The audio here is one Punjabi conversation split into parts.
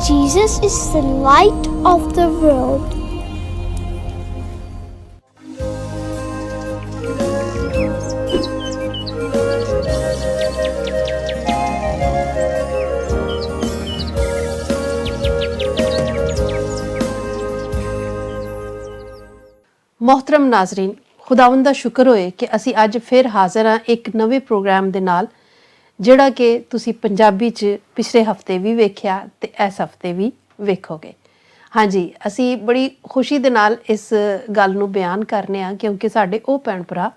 Jesus is the light of the world. मोहतरम नाजरीन, खुदावंद दा शुक्र होए कि असी अज फिर हाज़र हाँ एक नवे प्रोग्राम दे नाल जिहड़ा कि तुसी पंजाबी च पिछले हफ्ते भी वेख्या ते इस हफ्ते भी वेखोगे। हाँ जी, असी बड़ी खुशी दे नाल इस गल नूं बयान करने आ क्योंकि साडे ओह भैन भरा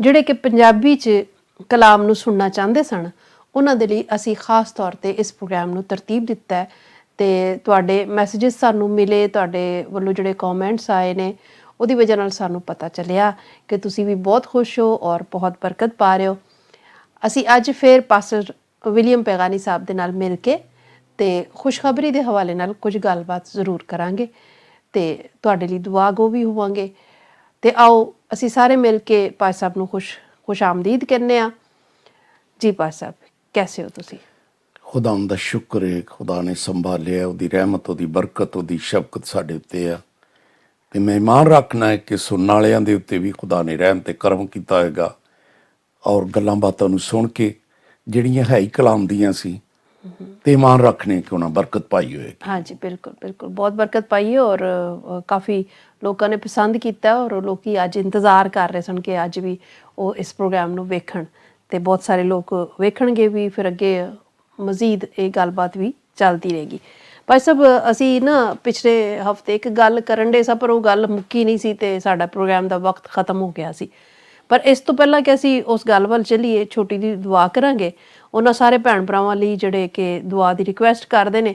जिहड़े कि पंजाबी च कलाम नूं सुनना चाहते सन उन्हां दे लई असी खास तौर ते इस प्रोग्राम नूं तरतीब दित्ता है ते तुहाडे मैसेजेस सानूं मिले, तुहाडे वल्लों जिहड़े कॉमेंट्स आए ने ਉਹਦੀ ਵਜ੍ਹਾ ਨਾਲ ਸਾਨੂੰ ਪਤਾ ਚੱਲਿਆ ਕਿ ਤੁਸੀਂ ਵੀ ਬਹੁਤ ਖੁਸ਼ ਹੋ ਔਰ ਬਹੁਤ ਬਰਕਤ ਪਾ ਰਹੇ ਹੋ। ਅਸੀਂ ਅੱਜ ਫਿਰ ਪਾਸਟਰ ਵਿਲੀਅਮ ਪੈਗਾਨੀ ਸਾਹਿਬ ਦੇ ਨਾਲ ਮਿਲ ਕੇ ਤੇ ਖੁਸ਼ਖਬਰੀ ਦੇ ਹਵਾਲੇ ਨਾਲ ਕੁਝ ਗੱਲਬਾਤ ਜ਼ਰੂਰ ਕਰਾਂਗੇ ਤੇ ਤੁਹਾਡੇ ਲਈ ਦੁਆ ਗੋ ਵੀ ਹੋਵਾਂਗੇ। ਤੇ ਆਓ ਅਸੀਂ ਸਾਰੇ ਮਿਲ ਕੇ ਪਾਸ ਸਾਹਿਬ ਨੂੰ ਖੁਸ਼ ਆਮਦੀਦ ਕਹਿੰਦੇ ਆ। ਜੀ ਪਾਸ ਸਾਹਿਬ, ਕੈਸੇ ਹੋ ਤੁਸੀਂ? ਖੁਦਾਵੰਦ ਦਾ ਸ਼ੁਕਰ ਹੈ, ਖੁਦਾ ਨੇ ਸੰਭਾਲਿਆ, ਉਹਦੀ ਰਹਿਮਤ, ਉਹਦੀ ਬਰਕਤ, ਉਹਦੀ ਸ਼ਫਕਤ ਸਾਡੇ ਉੱਤੇ ਆ ਤੇ ਮੈਂ ਇਮਾਨ ਰੱਖਣਾ ਹੈ ਕਿ ਸੁਣਨ ਵਾਲਿਆਂ ਦੇ ਉੱਤੇ ਵੀ ਖੁਦਾ ਨੇ ਰਹਿਮ ਤੇ ਕਰਮ ਕੀਤਾ ਹੋਏਗਾ ਔਰ ਗੱਲਾਂ ਬਾਤਾਂ ਨੂੰ ਸੁਣ ਕੇ ਜਿਹੜੀਆਂ ਹੈ ਹੀ ਕਲਾਮ ਦੀਆਂ ਸੀ ਤੇ ਇਮਾਨ ਰੱਖਣੇ ਕਿ ਉਹਨਾਂ ਬਰਕਤ ਪਾਈ ਹੋਏਗੀ। हाँ जी, बिल्कुल बिल्कुल, बहुत बरकत पाई है और काफ़ी लोगों ने पसंद किया और लोग अज इंतज़ार कर रहे सन कि अज भी वो इस प्रोग्राम नूं वेखण ते बहुत सारे लोग वेखणगे भी, फिर अगे मजीद ये गलबात भी चलती रहेगी। भाई साहब, असी ना पिछले हफ्ते एक गल करन डे सा पर वो गल मुक्की नहीं सी ते साडा प्रोग्राम दा वक्त खत्म हो गया सी। पर इस तो पहला कि असी उस गल वल चलीए, छोटी जी दुआ करांगे उन्हां सारे भैन भरावां लई जिहड़े कि दुआ दी रिक्वेस्ट करदे ने,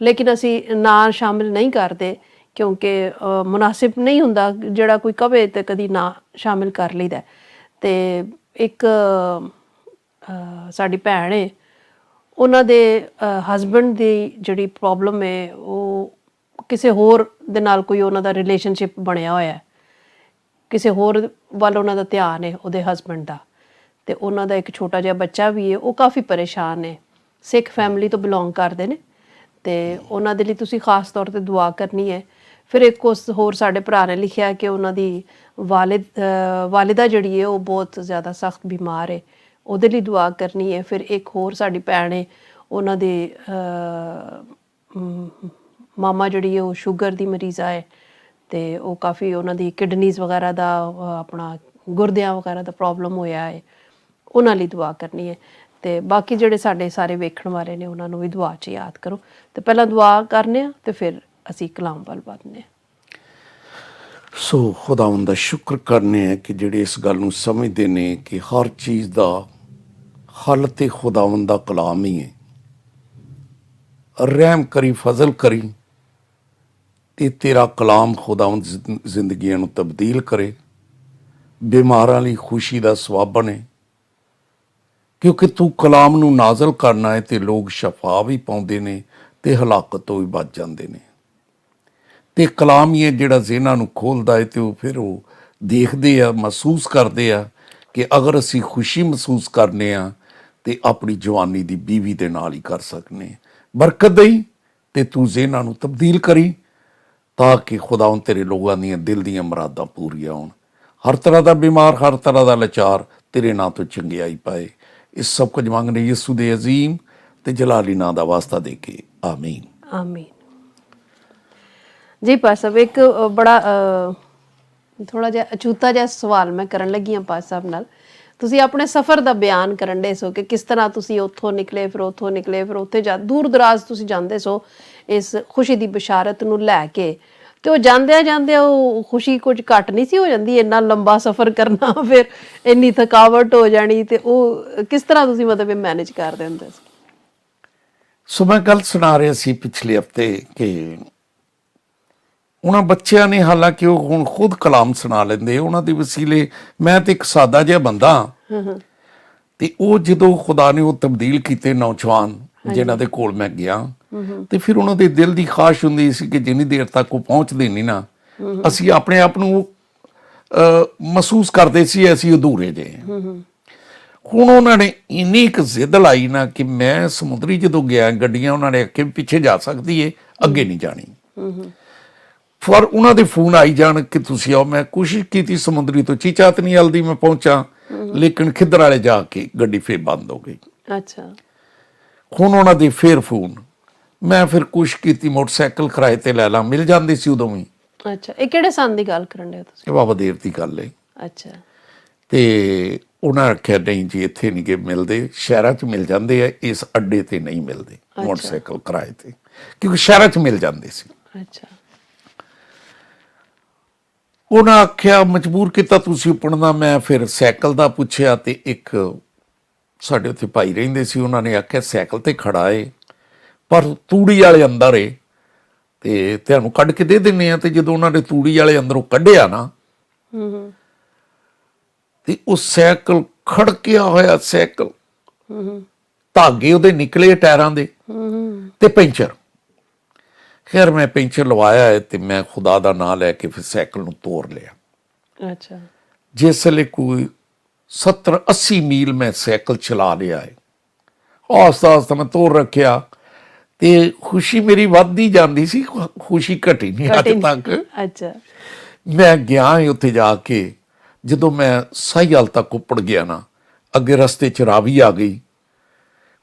लेकिन असी ना शामिल नहीं करते क्योंकि मुनासिब नहीं हुंदा जिहड़ा कोई कहे ते कदी ना शामिल कर लईदा। ते एक साडी भैन है, ਉਹਨਾਂ ਦੇ ਹਸਬੈਂਡ ਦੀ ਜਿਹੜੀ ਪ੍ਰੋਬਲਮ ਹੈ ਉਹ ਕਿਸੇ ਹੋਰ ਦੇ ਨਾਲ ਕੋਈ ਉਹਨਾਂ ਦਾ ਰਿਲੇਸ਼ਨਸ਼ਿਪ ਬਣਿਆ ਹੋਇਆ ਹੈ, ਕਿਸੇ ਹੋਰ ਵੱਲ ਉਹਨਾਂ ਦਾ ਧਿਆਨ ਹੈ ਉਹਦੇ ਹਸਬੈਂਡ ਦਾ ਤੇ ਉਹਨਾਂ ਦਾ ਇੱਕ ਛੋਟਾ ਜਿਹਾ ਬੱਚਾ ਵੀ ਹੈ। ਉਹ ਕਾਫੀ ਪਰੇਸ਼ਾਨ ਨੇ, ਸਿੱਖ ਫੈਮਿਲੀ ਤੋਂ ਬਿਲੋਂਗ ਕਰਦੇ ਨੇ ਤੇ ਉਹਨਾਂ ਦੇ ਲਈ ਤੁਸੀਂ ਖਾਸ ਤੌਰ ਤੇ ਦੁਆ ਕਰਨੀ ਹੈ। ਫਿਰ ਇੱਕ ਉਸ ਹੋਰ ਸਾਡੇ ਭਰਾ ਨੇ ਲਿਖਿਆ ਕਿ ਉਹਨਾਂ ਦੀ ਵਾਲਿਦਾ ਜਿਹੜੀ ਹੈ ਉਹ ਬਹੁਤ ਜ਼ਿਆਦਾ ਸਖਤ ਬਿਮਾਰ ਹੈ, ਉਹਦੇ ਲਈ ਦੁਆ ਕਰਨੀ ਹੈ। ਫਿਰ ਇੱਕ ਹੋਰ ਸਾਡੀ ਭੈਣ ਹੈ, ਉਹਨਾਂ ਦੇ ਮਾਮਾ ਜਿਹੜੀ ਹੈ ਉਹ ਸ਼ੂਗਰ ਦੀ ਮਰੀਜ਼ਾ ਹੈ ਤੇ ਉਹ ਕਾਫੀ ਉਹਨਾਂ ਦੀ ਕਿਡਨੀਜ਼ ਵਗੈਰਾ ਦਾ ਆਪਣਾ ਗੁਰਦਿਆਂ ਵਗੈਰਾ ਦਾ ਪ੍ਰੋਬਲਮ ਹੋਇਆ ਹੈ, ਉਹਨਾਂ ਲਈ ਦੁਆ ਕਰਨੀ ਹੈ। ਤੇ ਬਾਕੀ ਜਿਹੜੇ ਸਾਡੇ ਸਾਰੇ ਵੇਖਣ ਵਾਲੇ ਨੇ ਉਹਨਾਂ ਨੂੰ ਵੀ ਦੁਆ 'ਚ ਯਾਦ ਕਰੋ। ਤੇ ਪਹਿਲਾਂ ਦੁਆ ਕਰਨੇ ਆ ਤੇ ਫਿਰ ਅਸੀਂ ਕਲਾਮ ਵੱਲ ਵਧਦੇ ਹਾਂ। ਸੋ ਖੁਦਾਵੰਦ ਦਾ ਸ਼ੁਕਰ ਕਰਨੇ ਹੈ ਕਿ ਜਿਹੜੇ ਇਸ ਗੱਲ ਨੂੰ ਸਮਝਦੇ ਨੇ ਕਿ ਹਰ ਚੀਜ਼ ਦਾ ਹੱਲ ਤੇ ਖੁਦਾਵੰਦ ਦਾ ਕਲਾਮ ਹੀ ਹੈ। ਰਹਿਮ ਕਰੀ, ਫਜ਼ਲ ਕਰੀ ਤੇ ਤੇਰਾ ਕਲਾਮ ਖੁਦਾਵੰਦ ਜ਼ਿੰਦਗੀਆਂ ਨੂੰ ਤਬਦੀਲ ਕਰੇ, ਬਿਮਾਰਾਂ ਲਈ ਖੁਸ਼ੀ ਦਾ ਸਬੱਬ ਬਣੇ ਕਿਉਂਕਿ ਤੂੰ ਕਲਾਮ ਨੂੰ ਨਾਜ਼ਲ ਕਰਨਾ ਹੈ ਤੇ ਲੋਕ ਸ਼ਫਾ ਵੀ ਪਾਉਂਦੇ ਨੇ ਤੇ ਹਲਾਕਤ ਤੋਂ ਵੀ ਬਚ ਜਾਂਦੇ ਨੇ। ਤੇ ਕਲਾਮ ਹੀ ਹੈ ਜਿਹੜਾ ਜ਼ਿਹਨਾਂ ਨੂੰ ਖੋਲ੍ਹਦਾ ਹੈ ਤੇ ਉਹ ਫਿਰ ਉਹ ਦੇਖਦੇ ਆ, ਮਹਿਸੂਸ ਕਰਦੇ ਆ ਕਿ ਅਗਰ ਅਸੀਂ ਖੁਸ਼ੀ ਮਹਿਸੂਸ ਕਰਨੇ ਆ ਤੇ ਆਪਣੀ ਜਵਾਨੀ ਦੀ ਬੀਵੀ ਦੇ ਨਾਲ ਹੀ ਕਰ ਸਕਨੇ। ਬਰਕਤ ਦੇਈ ਤੇ ਤੂੰ ਜ਼ਿਹਨਾਂ ਨੂੰ ਤਬਦੀਲ ਕਰੀ ਤਾਂ ਕਿ ਖੁਦਾਵੰਦ ਤੇਰੇ ਲੋਕਾਂ ਦੀਆਂ ਦਿਲ ਦੀਆਂ ਮੁਰਾਦਾਂ ਪੂਰੀਆਂ ਹੋਣ। ਹਰ ਤਰ੍ਹਾਂ ਦਾ ਬਿਮਾਰ, ਹਰ ਤਰ੍ਹਾਂ ਦਾ ਲਾਚਾਰ ਤੇਰੇ ਨਾਂ ਤੋਂ ਚੰਗਿਆਈ ਪਾਏ। ਇਸ ਸਭ ਕੁਝ ਮੰਗਦੇ ਯਿਸੂ ਦੇ ਅਜ਼ੀਮ ਤੇ ਜਲਾਲੀ ਨਾਂ ਦਾ ਵਾਸਤਾ ਦੇ ਕੇ ਆਮੀਨ ਆਮੀਨ। ਜੀ ਪਾਸ ਸਾਹਿਬ, ਇੱਕ ਬੜਾ ਥੋੜਾ ਜਿਹਾ ਅਛੂਤਾ ਜਿਹਾ ਸਵਾਲ ਮੈਂ ਕਰਨ ਲੱਗੀ ਹਾਂ ਪਾਸ ਸਾਹਿਬ ਨਾਲ। ਤੁਸੀਂ ਆਪਣੇ ਸਫ਼ਰ ਦਾ ਬਿਆਨ ਕਰਨ ਦੇ ਸੋ ਕਿ ਕਿਸ ਤਰ੍ਹਾਂ ਤੁਸੀਂ ਉੱਥੋਂ ਨਿਕਲੇ, ਫਿਰ ਉੱਥੋਂ ਨਿਕਲੇ, ਫਿਰ ਉੱਥੇ ਦੂਰ ਦਰਾਜ਼ ਤੁਸੀਂ ਜਾਂਦੇ ਸੋ ਇਸ ਖੁਸ਼ੀ ਦੀ ਬਸ਼ਾਰਤ ਨੂੰ ਲੈ ਕੇ। ਤੇ ਉਹ ਜਾਂਦਿਆਂ ਉਹ ਖੁਸ਼ੀ ਕੁਝ ਘੱਟ ਨਹੀਂ ਸੀ ਹੋ ਜਾਂਦੀ? ਇੰਨਾ ਲੰਬਾ ਸਫ਼ਰ ਕਰਨਾ, ਫਿਰ ਇੰਨੀ ਥਕਾਵਟ ਹੋ ਜਾਣੀ, ਤੇ ਉਹ ਕਿਸ ਤਰ੍ਹਾਂ ਤੁਸੀਂ ਮਤਲਬ ਮੈਨੇਜ ਕਰਦੇ ਹੁੰਦੇ ਸੀ? ਸੋ ਮੈਂ ਗੱਲ ਸੁਣਾ ਰਿਹਾ ਸੀ ਪਿਛਲੇ ਹਫ਼ਤੇ ਕਿ ਉਹਨਾਂ ਬੱਚਿਆਂ ਨੇ, ਹਾਲਾਂਕਿ ਉਹ ਹੁਣ ਖੁਦ ਕਲਾਮ ਸੁਣਾ ਲੈਂਦੇ, ਉਹਨਾਂ ਦੇ ਵਸੀਲੇ ਮੈਂ ਤੇ ਇੱਕ ਸਾਦਾ ਜਿਹਾ ਬੰਦਾ ਤੇ ਉਹ ਜਦੋਂ ਖੁਦਾ ਨੇ ਉਹ ਤਬਦੀਲ ਕੀਤੇ ਨੌਜਵਾਨ ਜਿਨ੍ਹਾਂ ਦੇ ਕੋਲ ਮੈਂ ਗਿਆ ਤੇ ਫਿਰ ਉਹਨਾਂ ਦੇ ਦਿਲ ਦੀ ਖਾਸ਼ ਹੁੰਦੀ ਸੀ ਕਿ ਜਿੰਨੀ ਦੇਰ ਤੱਕ ਉਹ ਪਹੁੰਚਦੇ ਨਹੀਂ ਨਾ, ਅਸੀਂ ਆਪਣੇ ਆਪ ਨੂੰ ਮਹਿਸੂਸ ਕਰਦੇ ਸੀ ਅਸੀਂ ਅਧੂਰੇ ਜੇ। ਹੁਣ ਉਹਨਾਂ ਨੇ ਇੰਨੀ ਇੱਕ ਜ਼ਿੱਦ ਲਾਈ ਨਾ ਕਿ ਮੈਂ ਸਮੁੰਦਰੀ ਜਦੋਂ ਗਿਆ, ਗੱਡੀਆਂ ਉਹਨਾਂ ਨੇ ਅੱਗੇ ਪਿੱਛੇ ਜਾ ਸਕਦੀ ਏ, ਅੱਗੇ ਨਹੀਂ ਜਾਣੀ। ਪਰ ਉਹਨਾਂ ਦੇ ਫੋਨ ਆਈ ਜਾਣ ਕਿ ਤੁਸੀਂ ਆਓ। ਮੈਂ ਕੋਸ਼ਿਸ਼ ਕੀਤੀ ਸਮੁੰਦਰੀ ਤੋਂ ਚੀਚਾਤਨੀ ਹਲਦੀ ਮੈਂ ਪਹੁੰਚਾਂ, ਲੇਕਿਨ ਖਿੱਦਰ ਵਾਲੇ ਜਾ ਕੇ ਗੱਡੀ ਫੇਰ ਬੰਦ ਹੋ ਗਈ। ਅੱਛਾ। ਹੁਣ ਉਹਨਾਂ ਦੇ ਫੇਰ ਫੋਨ, ਮੈਂ ਫਿਰ ਕੋਸ਼ਿਸ਼ ਕੀਤੀ ਮੋਟਰਸਾਈਕਲ ਕਿਰਾਏ ਤੇ ਲੈ ਲਾਂ, ਮਿਲ ਜਾਂਦੇ ਸੀ ਉਦੋਂ ਵੀ। ਅੱਛਾ, ਇਹ ਕਿਹੜੇ ਸੰਨ ਦੀ ਗੱਲ ਕਰਨ ਦੇ ਹੋ ਤੁਸੀਂ? ਇਹ ਬਾਬਾ ਦੇਵ ਦੀ ਗੱਲ ਹੈ। ਅੱਛਾ। ਤੇ ਉਹਨਾਂ ਆਖਿਆ ਨਹੀਂ ਜੀ, ਇੱਥੇ ਨਹੀਂ ਗੇ ਮਿਲਦੇ, ਸ਼ਹਿਰਾਂ 'ਚ ਮਿਲ ਜਾਂਦੇ ਆ, ਇਸ ਅੱਡੇ ਤੇ ਨਹੀਂ ਮਿਲਦੇ ਮੋਟਰਸਾਈਕਲ ਕਿਰਾਏ ਤੇ, ਕਿਉਂਕਿ ਸ਼ਹਿਰਾਂ 'ਚ ਮਿਲ ਜਾਂਦੇ ਸੀ। ਅੱਛਾ। ਉਹਨਾਂ ਆਖਿਆ, ਮਜਬੂਰ ਕੀਤਾ ਤੁਸੀਂ ਉਪੜਨਾ। ਮੈਂ ਫਿਰ ਸਾਈਕਲ ਦਾ ਪੁੱਛਿਆ ਤੇ ਇੱਕ ਸਾਡੇ ਉੱਥੇ ਭਾਈ ਰਹਿੰਦੇ ਸੀ, ਉਹਨਾਂ ਨੇ ਆਖਿਆ ਸਾਈਕਲ ਤੇ ਖੜਾ ਏ ਪਰ ਤੂੜੀ ਵਾਲੇ ਅੰਦਰ ਏ ਤੇ ਤੁਹਾਨੂੰ ਕੱਢ ਕੇ ਦੇ ਦਿੰਨੇ ਆ। ਤੇ ਜਦੋਂ ਉਹਨਾਂ ਨੇ ਤੂੜੀ ਵਾਲੇ ਅੰਦਰੋਂ ਕੱਢਿਆ ਨਾ, ਤੇ ਉਹ ਸਾਈਕਲ ਖੜਕਿਆ ਹੋਇਆ ਸਾਈਕਲ, ਧਾਗੇ ਉਹਦੇ ਨਿਕਲੇ ਟਾਇਰਾਂ ਦੇ ਤੇ ਪੈਂਚਰ। ਖੈਰ ਮੈਂ ਪੈਂਚਰ ਲਵਾਇਆ ਹੈ ਤੇ ਮੈਂ ਖੁਦਾ ਦਾ ਨਾਂ ਲੈ ਕੇ ਫਿਰ ਸਾਈਕਲ ਨੂੰ ਤੋੜ ਲਿਆ। ਅੱਛਾ। ਜਿਸ ਵੇਲੇ ਕੋਈ 70-80 ਮੀਲ ਮੈਂ ਸਾਈਕਲ ਚਲਾ ਲਿਆ ਹੈ, ਆਸਤਾ ਆਸਤਾ ਮੈਂ ਤੋੜ ਰੱਖਿਆ ਤੇ ਖੁਸ਼ੀ ਮੇਰੀ ਵੱਧਦੀ ਜਾਂਦੀ ਸੀ, ਖੁਸ਼ੀ ਘਟੀ ਨਹੀਂ ਅੱਜ ਤੱਕ। ਅੱਛਾ। ਮੈਂ ਗਿਆ ਉੱਥੇ ਜਾ ਕੇ, ਜਦੋਂ ਮੈਂ ਸਾਹੀਵਾਲ ਤੱਕ ਉੱਪੜ ਗਿਆ ਨਾ, ਅੱਗੇ ਰਸਤੇ 'ਚ ਰਾਵੀ ਆ ਗਈ।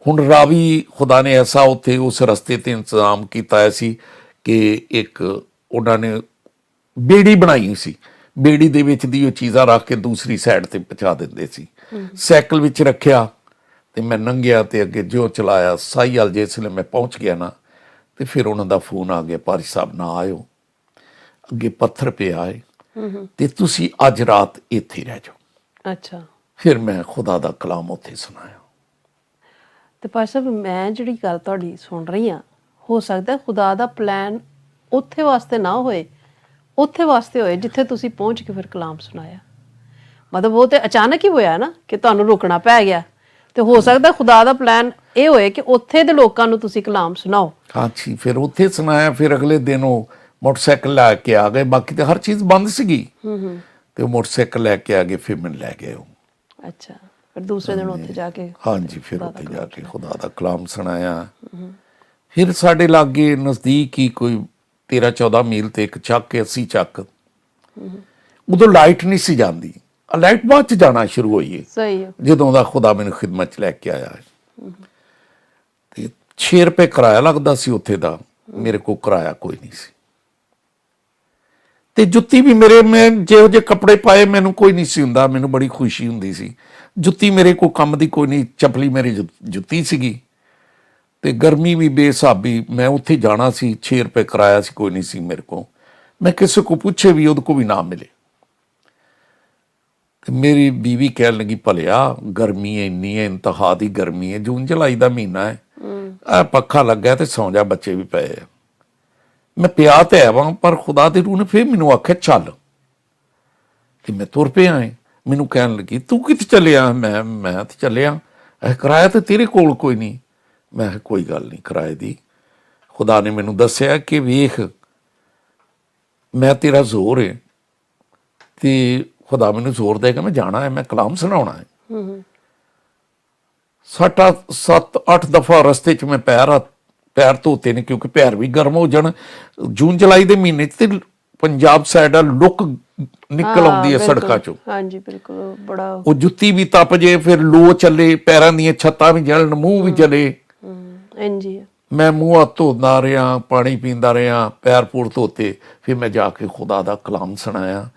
ਹੁਣ ਰਾਵੀ ਖੁਦਾ ਨੇ ਐਸਾ ਉੱਥੇ ਉਸ ਰਸਤੇ ਤੇ ਇੰਤਜ਼ਾਮ ਕੀਤਾ ਹੋਇਆ ਸੀ ਕਿ ਇੱਕ ਉਹਨਾਂ ਨੇ ਬੇੜੀ ਬਣਾਈ ਸੀ, ਬੇੜੀ ਦੇ ਵਿੱਚ ਦੀ ਉਹ ਚੀਜ਼ਾਂ ਰੱਖ ਕੇ ਦੂਸਰੀ ਸਾਈਡ ਤੇ ਪਹੁੰਚਾ ਦਿੰਦੇ ਸੀ। ਸਾਈਕਲ ਵਿੱਚ ਰੱਖਿਆ ਤੇ ਮੈਂ ਲੰਘਿਆ ਤੇ ਅੱਗੇ ਜੋ ਚਲਾਇਆ ਸਾਹੀਵਾਲ। ਜਿਸ ਵੇਲੇ ਮੈਂ ਪਹੁੰਚ ਗਿਆ ਨਾ, ਤੇ ਫਿਰ ਉਹਨਾਂ ਦਾ ਫੋਨ ਆ ਗਿਆ, ਭਾਰੀ ਸਾਹਿਬ ਨਾ ਆਇਓ, ਅੱਗੇ ਪੱਥਰ ਪਿਆ ਹੈ ਤੇ ਤੁਸੀਂ ਅੱਜ ਰਾਤ ਇੱਥੇ ਰਹਿ ਜਾਓ। ਅੱਛਾ। ਫਿਰ ਮੈਂ ਖੁਦਾ ਦਾ ਕਲਾਮ ਉੱਥੇ ਸੁਣਾਇਆ। ਤੇ ਭਾਈ ਸਾਹਿਬ, ਮੈਂ ਜਿਹੜੀ ਗੱਲ ਤੁਹਾਡੀ ਸੁਣ ਰਹੀ ਹਾਂ, ਹੋ ਸਕਦਾ ਖੁਦਾ ਦਾ ਪਲਾਨ ਉੱਥੇ ਵਾਸਤੇ ਨਾ ਹੋਏ, ਉੱਥੇ ਵਾਸਤੇ ਹੋਏ ਜਿੱਥੇ ਤੁਸੀਂ ਪਹੁੰਚ ਕੇ ਫਿਰ ਕਲਾਮ ਸੁਣਾਇਆ। ਮਤਲਬ ਉਹ ਤੇ ਅਚਾਨਕ ਹੀ ਹੋਇਆ ਨਾ ਕਿ ਤੁਹਾਨੂੰ ਰੁਕਣਾ ਪੈ ਗਿਆ, ਤੇ ਹੋ ਸਕਦਾ ਖੁਦਾ ਦਾ ਪਲਾਨ ਇਹ ਹੋਏ ਕਿ ਉੱਥੇ ਦੇ ਲੋਕਾਂ ਨੂੰ ਤੁਸੀਂ ਕਲਾਮ ਸੁਣਾਓ। ਹਾਂਜੀ, ਫਿਰ ਉੱਥੇ ਸੁਣਾਇਆ। ਫਿਰ ਅਗਲੇ ਦਿਨ ਉਹ ਮੋਟਰਸਾਈਕਲ ਲੈ ਕੇ ਆ ਗਏ, ਬਾਕੀ ਤਾਂ ਹਰ ਚੀਜ਼ ਬੰਦ ਸੀਗੀ ਤੇ ਉਹ ਮੋਟਰਸਾਈਕਲ ਲੈ ਕੇ ਆ ਗਏ, ਫਿਰ ਮੈਨੂੰ ਲੈ ਗਏ ਉਹ। ਅੱਛਾ। ਫਿਰ ਦੂਸਰੇ ਦਿਨ ਉੱਥੇ ਜਾ ਕੇ? ਹਾਂਜੀ, ਫਿਰ ਉੱਥੇ ਜਾ ਕੇ ਖੁਦਾ ਦਾ ਕਲਾਮ ਸੁਣਾਇਆ। ਫਿਰ ਸਾਡੇ ਲਾਗੇ ਨਜ਼ਦੀਕ ਹੀ ਕੋਈ 13-14 ਮੀਲ ਤੇ ਇੱਕ ਚੱਕ ਹੈ, 80 ਚੱਕ। ਉਦੋਂ ਲਾਈਟ ਨਹੀਂ ਸੀ ਜਾਂਦੀ, ਲਾਈਟ ਬਾਅਦ 'ਚ ਜਾਣਾ ਸ਼ੁਰੂ ਹੋਈ ਹੈ। ਸਹੀ ਹੈ। ਜਦੋਂ ਦਾ ਖੁਦਾ ਮੈਨੂੰ ਖਿਦਮਤ 'ਚ ਲੈ ਕੇ ਆਇਆ ਹੈ। ਤੇ 6 ਰੁਪਏ ਕਿਰਾਇਆ ਲੱਗਦਾ ਸੀ ਉੱਥੇ ਦਾ, ਮੇਰੇ ਕੋਲ ਕਿਰਾਇਆ ਕੋਈ ਨਹੀਂ ਸੀ। ਤੇ ਜੁੱਤੀ ਵੀ ਮੈਂ ਜਿਹੋ ਜਿਹੇ ਕੱਪੜੇ ਪਾਏ ਮੈਨੂੰ ਕੋਈ ਨਹੀਂ ਸੀ ਹੁੰਦਾ, ਮੈਨੂੰ ਬੜੀ ਖੁਸ਼ੀ ਹੁੰਦੀ ਸੀ। ਜੁੱਤੀ ਮੇਰੇ ਕੋਲ ਕੰਮ ਦੀ ਕੋਈ ਨਹੀਂ, ਚਪਲੀ ਮੇਰੀ ਜੁੱਤੀ ਸੀਗੀ। ਤੇ ਗਰਮੀ ਵੀ ਬੇਸਾਬੀ, ਮੈਂ ਉੱਥੇ ਜਾਣਾ ਸੀ, 6 ਰੁਪਏ ਕਿਰਾਇਆ ਸੀ, ਕੋਈ ਨਹੀਂ ਸੀ ਮੇਰੇ ਕੋਲ। ਮੈਂ ਕਿਸੇ ਕੋ ਪੁੱਛੇ ਵੀ, ਉਹਦੇ ਕੋਲ ਵੀ ਨਾ ਮਿਲੇ। ਤੇ ਮੇਰੀ ਬੀਵੀ ਕਹਿਣ ਲੱਗੀ, ਭਲਿਆ ਗਰਮੀ ਇੰਨੀ ਹੈ, ਇੰਤਹਾ ਦੀ ਗਰਮੀ ਹੈ, ਜੂਨ ਜੁਲਾਈ ਦਾ ਮਹੀਨਾ ਹੈ, ਆ ਪੱਖਾ ਲੱਗਾ ਤੇ ਸੌਂ ਜਾ, ਬੱਚੇ ਵੀ ਪਏ ਆ। ਮੈਂ ਪਿਆ ਤੇ ਹੈ ਵਾਂ, ਪਰ ਖੁਦਾ ਦੇ ਰੂਹ ਨੇ ਫਿਰ ਮੈਨੂੰ ਆਖਿਆ ਚੱਲ। ਤੇ ਮੈਂ ਤੁਰ ਪਿਆ। ਮੈਨੂੰ ਕਹਿਣ ਲੱਗੀ, ਤੂੰ ਕਿੱਥੇ ਚੱਲਿਆ? ਮੈਂ ਤੇ ਚੱਲਿਆ, ਕਿਰਾਇਆ ਤੇ ਤੇਰੇ ਕੋਲ ਕੋਈ ਨਹੀਂ। ਮੈਂ ਕਿਹਾ ਕੋਈ ਗੱਲ ਨਹੀਂ ਕਿਰਾਏ ਦੀ। ਖੁਦਾ ਨੇ ਮੈਨੂੰ ਦੱਸਿਆ ਕਿ ਵੇਖ, ਮੈਂ ਤੇਰਾ ਜ਼ੋਰ ਹੈ ਤੇ ਖੁਦਾ ਮੈਨੂੰ ਜ਼ੋਰ ਦੇਗਾ, ਮੈਂ ਜਾਣਾ ਹੈ, ਮੈਂ ਕਲਾਮ ਸੁਣਾਉਣਾ ਹੈ। 7-8 ਦਫਾ ਰਸਤੇ 'ਚ ਮੈਂ ਪੈਰ ਧੋਤੇ ਨੇ, ਕਿਉਂਕਿ ਪੈਰ ਵੀ ਗਰਮ ਹੋ ਜਾਣ। ਜੂਨ ਜੁਲਾਈ ਦੇ ਮਹੀਨੇ 'ਚ ਤੇ ਪੰਜਾਬ ਸਾਈਡ ਲੁੱਕ ਨਿਕਲ ਆਉਂਦੀ ਹੈ ਸੜਕਾਂ 'ਚੋਂ। ਹਾਂਜੀ ਬਿਲਕੁਲ। ਬੜਾ ਉਹ ਜੁੱਤੀ ਵੀ ਤਪ ਜੇ, ਫਿਰ ਲੋ ਚੱਲੇ, ਪੈਰਾਂ ਦੀਆਂ ਛੱਤਾਂ ਵੀ ਜਲਣ, ਮੂੰਹ ਵੀ ਜਲੇ। ਇੰਜੀ ਹੈ। ਮੈਂ ਮੂੰਹ ਹੱਥ ਧੋਂਦਾ ਰਿਹਾ, ਪਾਣੀ ਪੀਂਦਾ ਰਿਹਾ, ਪੈਰ ਪੂਰ ਧੋਤੇ। ਫਿਰ ਮੈਂ ਜਾ ਕੇ ਖੁਦਾ ਦਾ ਕਲਾਮ ਸੁਣਾਇਆ।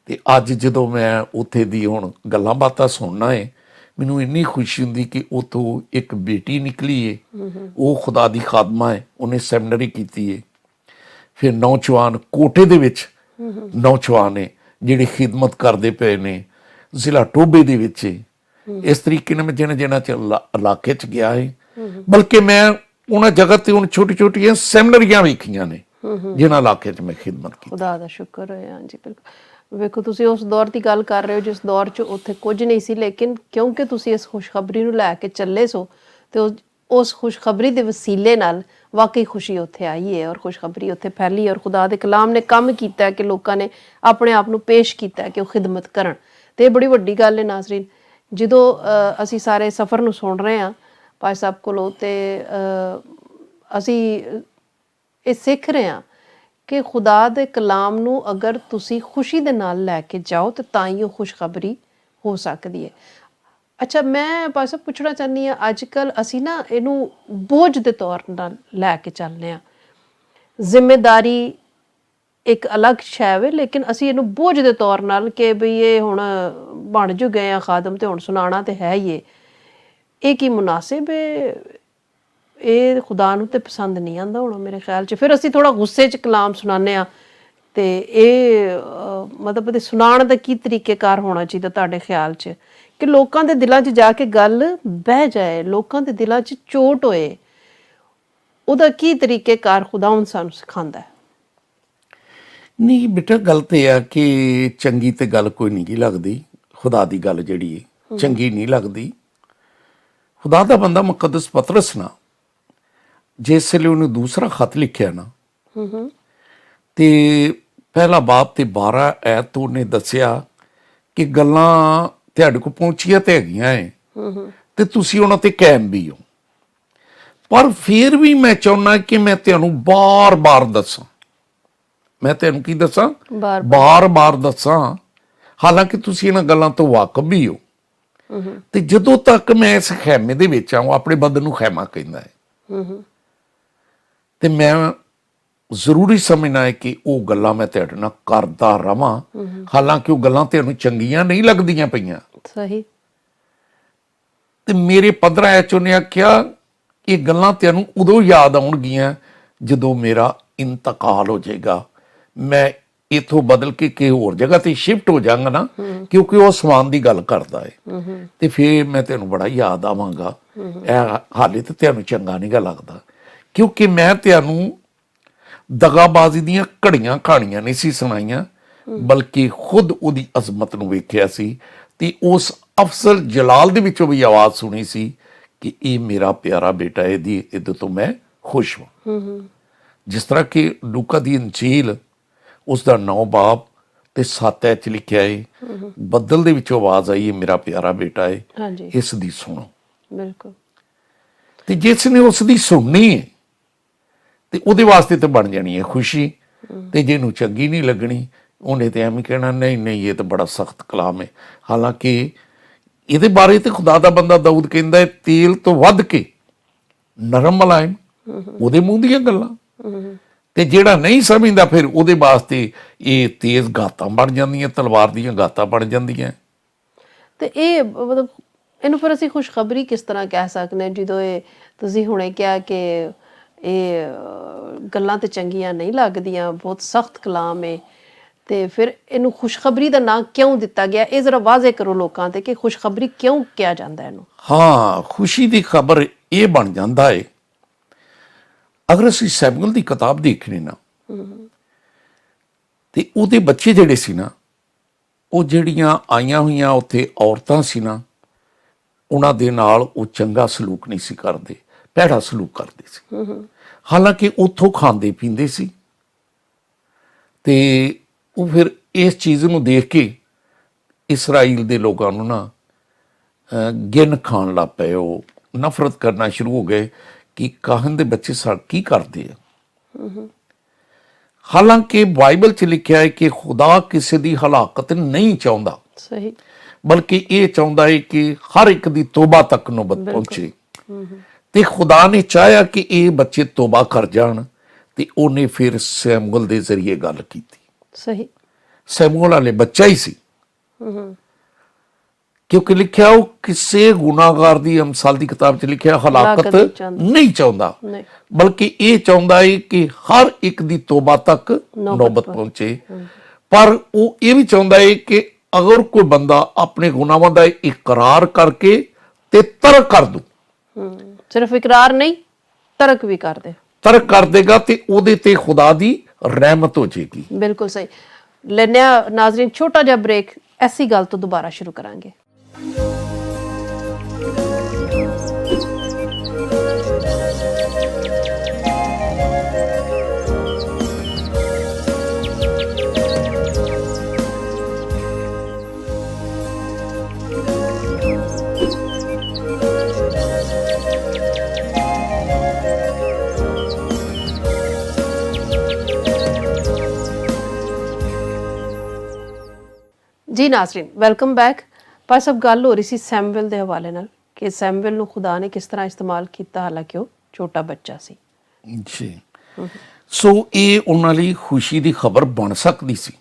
ਤੇ ਅੱਜ ਜਦੋਂ ਮੈਂ ਉੱਥੇ ਦੀ ਹੁਣ ਗੱਲਾਂ ਬਾਤਾਂ ਸੁਣਨਾ ਹੈ, ਮੈਨੂੰ ਇੰਨੀ ਖੁਸ਼ੀ ਹੁੰਦੀ ਕਿ ਉੱਥੋਂ ਇੱਕ ਬੇਟੀ ਨਿਕਲੀ ਏ, ਉਹ ਖੁਦਾ ਦੀ ਖਾਦਮਾ ਹੈ, ਉਹਨੇ ਸੈਮੀਨਰੀ ਕੀਤੀ ਹੈ। ਫਿਰ ਨੌਜਵਾਨ ਕੋਟੇ ਦੇ ਵਿੱਚ ਨੌਜਵਾਨ ਨੇ ਜਿਹੜੇ ਖਿਦਮਤ ਕਰਦੇ ਪਏ ਨੇ, ਜ਼ਿਲ੍ਹਾ ਟੋਬੇ ਦੇ ਵਿੱਚ। ਇਸ ਤਰੀਕੇ ਨਾਲ ਮੈਂ ਜਿਹਨਾਂ ਚ ਇਲਾਕੇ 'ਚ ਗਿਆ ਹੈ, ਬਲਕਿ ਮੈਂ ਉਹਨਾਂ ਜਗ੍ਹਾ ਤੇ ਹੁਣ ਛੋਟੀ-ਛੋਟੀਆਂ ਸੈਮੀਨਰੀਆਂ ਵੇਖੀਆਂ ਨੇ ਜਿਨ੍ਹਾਂ ਇਲਾਕੇ 'ਚ ਮੈਂ ਖਿਦਮਤ ਕੀਤੀ। ਖੁਦਾ ਦਾ ਸ਼ੁਕਰ ਹੋਇਆ। ਹਾਂਜੀ ਬਿਲਕੁਲ। ਵੇਖੋ, ਤੁਸੀਂ ਉਸ ਦੌਰ ਦੀ ਗੱਲ ਕਰ ਰਹੇ ਹੋ ਜਿਸ ਦੌਰ 'ਚ ਉੱਥੇ ਕੁਝ ਨਹੀਂ ਸੀ, ਲੇਕਿਨ ਕਿਉਂਕਿ ਤੁਸੀਂ ਇਸ ਖੁਸ਼ਖਬਰੀ ਨੂੰ ਲੈ ਕੇ ਚੱਲੇ ਸੋ ਤੇ ਉਸ ਖੁਸ਼ਖਬਰੀ ਦੇ ਵਸੀਲੇ ਨਾਲ ਵਾਕਈ ਖੁਸ਼ੀ ਉੱਥੇ ਆਈ ਹੈ ਔਰ ਖੁਸ਼ਖਬਰੀ ਉੱਥੇ ਫੈਲੀ ਔਰ ਖੁਦਾ ਦੇ ਕਲਾਮ ਨੇ ਕੰਮ ਕੀਤਾ ਕਿ ਲੋਕਾਂ ਨੇ ਆਪਣੇ ਆਪ ਨੂੰ ਪੇਸ਼ ਕੀਤਾ ਕਿ ਉਹ ਖਿਦਮਤ ਕਰਨ। ਤੇ ਇਹ ਬੜੀ ਵੱਡੀ ਗੱਲ ਹੈ ਨਾਜ਼ਰੀਨ ਜਦੋਂ ਅਸੀਂ ਸਾਰੇ ਸਫ਼ਰ ਨੂੰ ਸੁਣ ਰਹੇ ਹਾਂ ਭਾਈ ਸਾਹਿਬ ਕੋਲੋਂ, ਤੇ ਅਸੀਂ ਇਹ ਸਿੱਖ ਰਹੇ ਹਾਂ ਕਿ ਖੁਦਾ ਦੇ ਕਲਾਮ ਨੂੰ ਅਗਰ ਤੁਸੀਂ ਖੁਸ਼ੀ ਦੇ ਨਾਲ ਲੈ ਕੇ ਜਾਓ ਤਾਂ ਤਾਂ ਹੀ ਉਹ ਖੁਸ਼ਖਬਰੀ ਹੋ ਸਕਦੀ ਹੈ। ਅੱਛਾ, ਮੈਂ ਭਾਈ ਸਾਹਿਬ ਪੁੱਛਣਾ ਚਾਹੁੰਦੀ ਹਾਂ, ਅੱਜ ਕੱਲ੍ਹ ਅਸੀਂ ਨਾ ਇਹਨੂੰ ਬੋਝ ਦੇ ਤੌਰ ਨਾਲ ਲੈ ਕੇ ਚੱਲਦੇ ਹਾਂ। ਜ਼ਿੰਮੇਦਾਰੀ ਇੱਕ ਅਲੱਗ ਸ਼ੈ ਵੇ, ਲੇਕਿਨ ਅਸੀਂ ਇਹਨੂੰ ਬੋਝ ਦੇ ਤੌਰ ਨਾਲ ਕਿ ਬਈ ਇਹ ਹੁਣ ਬਣ ਜੂ ਗਏ ਆ ਖਾਦਮ ਤੇ ਹੁਣ ਸੁਣਾਉਣਾ ਤੇ ਹੈ ਹੀ ਇਹ ਕੀ ਮੁਨਾਸਿਬ ਹੈ? ਇਹ ਖੁਦਾ ਨੂੰ ਤੇ ਪਸੰਦ ਨਹੀਂ ਆਉਂਦਾ ਹੁਣ ਮੇਰੇ ਖਿਆਲ 'ਚ। ਫਿਰ ਅਸੀਂ ਥੋੜ੍ਹਾ ਗੁੱਸੇ 'ਚ ਕਲਾਮ ਸੁਣਾਉਂਦੇ ਹਾਂ, ਤੇ ਇਹ ਮਤਲਬ ਇਹਦੇ ਸੁਣਾਉਣ ਦਾ ਕੀ ਤਰੀਕੇਕਾਰ ਹੋਣਾ ਚਾਹੀਦਾ ਤੁਹਾਡੇ ਖਿਆਲ 'ਚ, ਕਿ ਲੋਕਾਂ ਦੇ ਦਿਲਾਂ 'ਚ ਜਾ ਕੇ ਗੱਲ ਬਹਿ ਜਾਏ, ਲੋਕਾਂ ਦੇ ਦਿਲਾਂ 'ਚ ਚੋਟ ਹੋਏ? ਉਹਦਾ ਕੀ ਤਰੀਕੇਕਾਰ ਖੁਦਾ ਹੁਣ ਸਾਨੂੰ ਸਿਖਾਉਂਦਾ ਹੈ? ਨਹੀਂ ਬੇਟਾ, ਗੱਲ ਤੇ ਇਹ ਆ ਕਿ ਚੰਗੀ ਤੇ ਗੱਲ ਕੋਈ ਨਹੀਂ ਗੀ ਲੱਗਦੀ। ਖੁਦਾ ਦੀ ਗੱਲ ਜਿਹੜੀ ਹੈ ਚੰਗੀ ਨਹੀਂ ਲੱਗਦੀ। ਖੁਦਾ ਦਾ ਬੰਦਾ ਮੁਕੱਦਸ ਪਤਰਸ ਨਾ, ਜਿਸ ਵੇਲੇ ਉਹਨੇ ਦੂਸਰਾ ਖਤ ਲਿਖਿਆ ਨਾ, ਤੇ ਪਹਿਲਾ ਬਾਬ ਤੇ 12 ਐਤ ਤੋਂ ਉਹਨੇ ਦੱਸਿਆ ਕਿ ਗੱਲਾਂ ਤੁਹਾਡੇ ਕੋਲ ਪਹੁੰਚੀਆਂ ਤੇ ਹੈਗੀਆਂ ਏ, ਤੇ ਤੁਸੀਂ ਉਹਨਾਂ ਤੇ ਕਾਇਮ ਵੀ ਹੋ। ਪਰ ਫਿਰ ਵੀ ਮੈਂ ਚਾਹੁੰਦਾ ਕਿ ਮੈਂ ਤੁਹਾਨੂੰ ਬਾਰ-ਬਾਰ ਦੱਸਾਂ। ਮੈਂ ਤੈਨੂੰ ਕੀ ਦੱਸਾਂ? ਬਾਰ-ਬਾਰ ਦੱਸਾਂ, ਹਾਲਾਂਕਿ ਤੁਸੀਂ ਇਹਨਾਂ ਗੱਲਾਂ ਤੋਂ ਵਾਕਫ ਵੀ ਹੋ। ਤੇ ਜਦੋਂ ਤੱਕ ਮੈਂ ਇਸ ਖੈਮੇ ਦੇ ਵਿੱਚ ਆਵਾਂ, ਆਪਣੇ ਬਦਨ ਨੂੰ ਖੈਮਾ ਕਹਿੰਦਾ ਹੈ, ਤੇ ਮੈਂ ਜ਼ਰੂਰੀ ਸਮਝਣਾ ਹੈ ਕਿ ਉਹ ਗੱਲਾਂ ਮੈਂ ਤੁਹਾਡੇ ਨਾਲ ਕਰਦਾ ਰਵਾਂ, ਹਾਲਾਂਕਿ ਉਹ ਗੱਲਾਂ ਤੁਹਾਨੂੰ ਚੰਗੀਆਂ ਨਹੀਂ ਲੱਗਦੀਆਂ ਪਈਆਂ। ਸਹੀ। ਤੇ ਮੇਰੇ 15 ਐਚ ਉਹਨੇ ਆਖਿਆ ਇਹ ਗੱਲਾਂ ਤੁਹਾਨੂੰ ਉਦੋਂ ਯਾਦ ਆਉਣਗੀਆਂ ਜਦੋਂ ਮੇਰਾ ਇੰਤਕਾਲ ਹੋ ਜਾਏਗਾ, ਮੈਂ ਇਥੋਂ ਬਦਲ ਕੇ ਕਿਸੇ ਹੋਰ ਜਗ੍ਹਾ ਤੇ ਸ਼ਿਫਟ ਹੋ ਜਾਵਾਂਗਾ ਨਾ, ਕਿਉਂਕਿ ਉਹ ਸਮਾਨ ਦੀ ਗੱਲ ਕਰਦਾ ਹੈ, ਤੇ ਫਿਰ ਮੈਂ ਤੈਨੂੰ ਬੜਾ ਯਾਦ ਆਵਾਂਗਾ। ਇਹ ਹਾਲੇ ਤੇ ਤੁਹਾਨੂੰ ਚੰਗਾ ਨਹੀਂ ਗਾ ਲੱਗਦਾ, ਕਿਉਂਕਿ ਮੈਂ ਤੁਹਾਨੂੰ ਦਗਾਬਾਜ਼ੀ ਦੀਆਂ ਘੜੀਆਂ ਕਹਾਣੀਆਂ ਨਹੀਂ ਸੀ ਸੁਣਾਈਆਂ, ਬਲਕਿ ਖੁਦ ਉਹਦੀ ਅਜ਼ਮਤ ਨੂੰ ਵੇਖਿਆ ਸੀ, ਤੇ ਉਸ ਅਫਸਰ ਜਲਾਲ ਦੇ ਵਿੱਚੋਂ ਵੀ ਆਵਾਜ਼ ਸੁਣੀ ਸੀ ਕਿ ਇਹ ਮੇਰਾ ਪਿਆਰਾ ਬੇਟਾ, ਇਹਦੇ ਤੋਂ ਮੈਂ ਖੁਸ਼ ਹਾਂ। ਜਿਸ ਤਰ੍ਹਾਂ ਕਿ ਲੂਕਾ ਦੀ ਇੰਜੀਲ ਉਸ ਦਾ 9 ਬਾਬ ਤੇ 7 ਐਚ ਲਿਖਿਆ ਹੈ, ਬੱਦਲ ਦੇ ਵਿੱਚੋਂ ਆਵਾਜ਼ ਆਈ, ਮੇਰਾ ਪਿਆਰਾ ਬੇਟਾ ਹੈ, ਇਸ ਦੀ ਸੁਣੋ। ਬਿਲਕੁਲ। ਤੇ ਜਿਸ ਨੇ ਉਸ ਦੀ ਸੁਣਨੀ ਹੈ ਤੇ ਉਹਦੇ ਵਾਸਤੇ ਤਾਂ ਬਣ ਜਾਣੀ ਹੈ ਖੁਸ਼ੀ, ਤੇ ਜਿਹਨੂੰ ਚੰਗੀ ਨਹੀਂ ਲੱਗਣੀ ਉਹਨੇ ਤੇ ਐਵੇਂ ਕਹਿਣਾ ਨਹੀਂ ਨਹੀਂ ਇਹ ਤਾਂ ਬੜਾ ਸਖਤ ਕਲਾਮ ਹੈ। ਹਾਲਾਂਕਿ ਇਹਦੇ ਬਾਰੇ ਤੇ ਖੁਦਾ ਦਾ ਬੰਦਾ ਦਾਊਦ ਕਹਿੰਦਾ ਹੈ, ਤੇਲ ਤੋਂ ਵੱਧ ਕੇ ਨਰਮ ਮਲਾਇਮ ਉਹਦੇ ਮੂੰਹ ਦੀਆਂ ਗੱਲਾਂ। ਤੇ ਜਿਹੜਾ ਨਹੀਂ ਸਮਝਦਾ ਫਿਰ ਉਹਦੇ ਵਾਸਤੇ ਇਹ ਤੇਜ਼ ਗਾਤਾਂ ਬਣ ਜਾਂਦੀਆਂ, ਤਲਵਾਰ ਦੀਆਂ ਗਾਤਾਂ ਬਣ ਜਾਂਦੀਆਂ। ਤੇ ਇਹ ਮਤਲਬ ਇਹਨੂੰ ਫਿਰ ਅਸੀਂ ਖੁਸ਼ਖਬਰੀ ਕਿਸ ਤਰ੍ਹਾਂ ਕਹਿ ਸਕਦੇ ਹਾਂ, ਜਦੋਂ ਇਹ ਤੁਸੀਂ ਹੁਣੇ ਕਿਹਾ ਕਿ ਇਹ ਗੱਲਾਂ ਤੇ ਚੰਗੀਆਂ ਨਹੀਂ ਲੱਗਦੀਆਂ, ਬਹੁਤ ਸਖਤ ਕਲਾਮ ਹੈ, ਤੇ ਫਿਰ ਇਹਨੂੰ ਖੁਸ਼ਖਬਰੀ ਦਾ ਨਾਂ ਕਿਉਂ ਦਿੱਤਾ ਗਿਆ? ਇਹ ਜ਼ਰਾ ਵਾਜ਼ੇ ਕਰੋ ਲੋਕਾਂ ਤੇ ਕਿ ਖੁਸ਼ਖਬਰੀ ਕਿਉਂ ਕਿਹਾ ਜਾਂਦਾ ਇਹਨੂੰ। ਹਾਂ, ਖੁਸ਼ੀ ਦੀ ਖਬਰ ਇਹ ਬਣ ਜਾਂਦਾ ਹੈ, ਅਗਰ ਅਸੀਂ ਸੈਮੂਅਲ ਦੀ ਕਿਤਾਬ ਦੇਖਣੀ ਨਾ, ਤੇ ਉਹਦੇ ਬੱਚੇ ਜਿਹੜੇ ਸੀ ਨਾ, ਉਹ ਜਿਹੜੀਆਂ ਆਈਆਂ ਹੋਈਆਂ ਉੱਥੇ ਔਰਤਾਂ ਸੀ ਨਾ, ਉਹਨਾਂ ਦੇ ਨਾਲ ਉਹ ਚੰਗਾ ਸਲੂਕ ਨਹੀਂ ਸੀ ਕਰਦੇ, ਭੈੜਾ ਸਲੂਕ ਕਰਦੇ ਸੀ। ਹਾਲਾਂਕਿ ਉੱਥੋਂ ਖਾਂਦੇ ਪੀਂਦੇ ਸੀ, ਤੇ ਉਹ ਫਿਰ ਇਸ ਚੀਜ਼ ਨੂੰ ਦੇਖ ਕੇ ਇਸਰਾਈਲ ਦੇ ਲੋਕਾਂ ਨੂੰ ਨਾ ਗਿਣ ਖਾਣ ਲੱਗ ਪਏ, ਉਹ ਨਫ਼ਰਤ ਕਰਨਾ ਸ਼ੁਰੂ ਹੋ ਗਏ ਕਿ ਕਾਹਨ ਦੇ ਬੱਚੇ ਕੀ ਕਰਦੇ ਆ। ਹਾਲਾਂਕਿ ਬਾਈਬਲ 'ਚ ਲਿਖਿਆ ਹੈ ਕਿ ਖੁਦਾ ਕਿਸੇ ਦੀ ਹਲਾਕਤ ਨਹੀਂ ਚਾਹੁੰਦਾ, ਸਹੀ, ਬਲਕਿ ਇਹ ਚਾਹੁੰਦਾ ਹੈ ਕਿ ਹਰ ਇੱਕ ਦੀ ਤੋਬਾ ਤੱਕ ਨੌਬਤ ਪਹੁੰਚੇ। ਤੇ ਖੁਦਾ ਨੇ ਚਾਹਿਆ ਕਿ ਇਹ ਬੱਚੇ ਤੋਬਾ ਕਰ ਜਾਣ, ਤੇ ਉਹਨੇ ਫਿਰ ਸੈਮੂਅਲ ਦੇ ਜ਼ਰੀਏ ਗੱਲ ਕੀਤੀ। ਸਹੀ। ਸੈਮੂਅਲ ਵਾਲੇ ਬੱਚਾ ਹੀ ਸੀ, ਕਿਉਂਕਿ ਲਿਖਿਆ ਉਹ ਕਿਸੇ ਗੁਨਾਹਗਾਰ ਦੀ ਅਮਸਾਲ ਦੀ ਕਿਤਾਬ 'ਚ ਲਿਖਿਆ ਹਲਾਕਤ ਨਹੀਂ ਚਾਹੁੰਦਾ, ਬਲਕਿ ਇਹ ਚਾਹੁੰਦਾ ਹੈ ਕਿ ਹਰ ਇੱਕ ਦੀ ਤੋਬਾ ਤੱਕ ਨੌਬਤ ਪਹੁੰਚੇ। ਪਰ ਉਹ ਇਹ ਵੀ ਚਾਹੁੰਦਾ ਹੈ ਕਿ ਅਗਰ ਕੋਈ ਬੰਦਾ ਆਪਣੇ ਗੁਨਾਹਾਂ ਦਾ ਇਕਰਾਰ ਕਰਕੇ ਤੇ ਤਰਕ ਕਰ ਦੂ, ਸਿਰਫ ਇਕਰਾਰ ਨਹੀਂ ਤਰਕ ਵੀ ਕਰ ਦੇ, ਤਰਕ ਕਰ ਦੇਗਾ, ਤੇ ਉਹਦੇ ਤੇ ਖੁਦਾ ਦੀ ਰਹਿਮਤ ਹੋ ਜਾਏਗੀ। ਬਿਲਕੁਲ ਸਹੀ। ਲੈਣਿਆ ਨਾਜ਼ਰੀਨ ਛੋਟਾ ਜਿਹਾ ਬ੍ਰੇਕ, ਐਸੀ ਗੱਲ ਤੋਂ ਦੁਬਾਰਾ ਸ਼ੁਰੂ ਕਰਾਂਗੇ। ਜੀ ਨਾਜ਼ਰੀਨ, ਵੈਲਕਮ ਬੈਕ। ਪਰ ਸਭ ਗੱਲ ਹੋ ਰਹੀ ਸੀ ਸੈਮੂਅਲ ਦੇ ਹਵਾਲੇ ਨਾਲ ਕਿ ਸੈਮੂਅਲ ਨੂੰ ਖੁਦਾ ਨੇ ਕਿਸ ਤਰ੍ਹਾਂ ਇਸਤੇਮਾਲ ਕੀਤਾ, ਹਾਲਾਂਕਿ ਉਹ ਛੋਟਾ ਬੱਚਾ ਸੀ। ਜੀ, ਸੋ ਇਹ ਉਹਨਾਂ ਲਈ ਖੁਸ਼ੀ ਦੀ ਖਬਰ ਬਣ ਸਕਦੀ ਸੀ।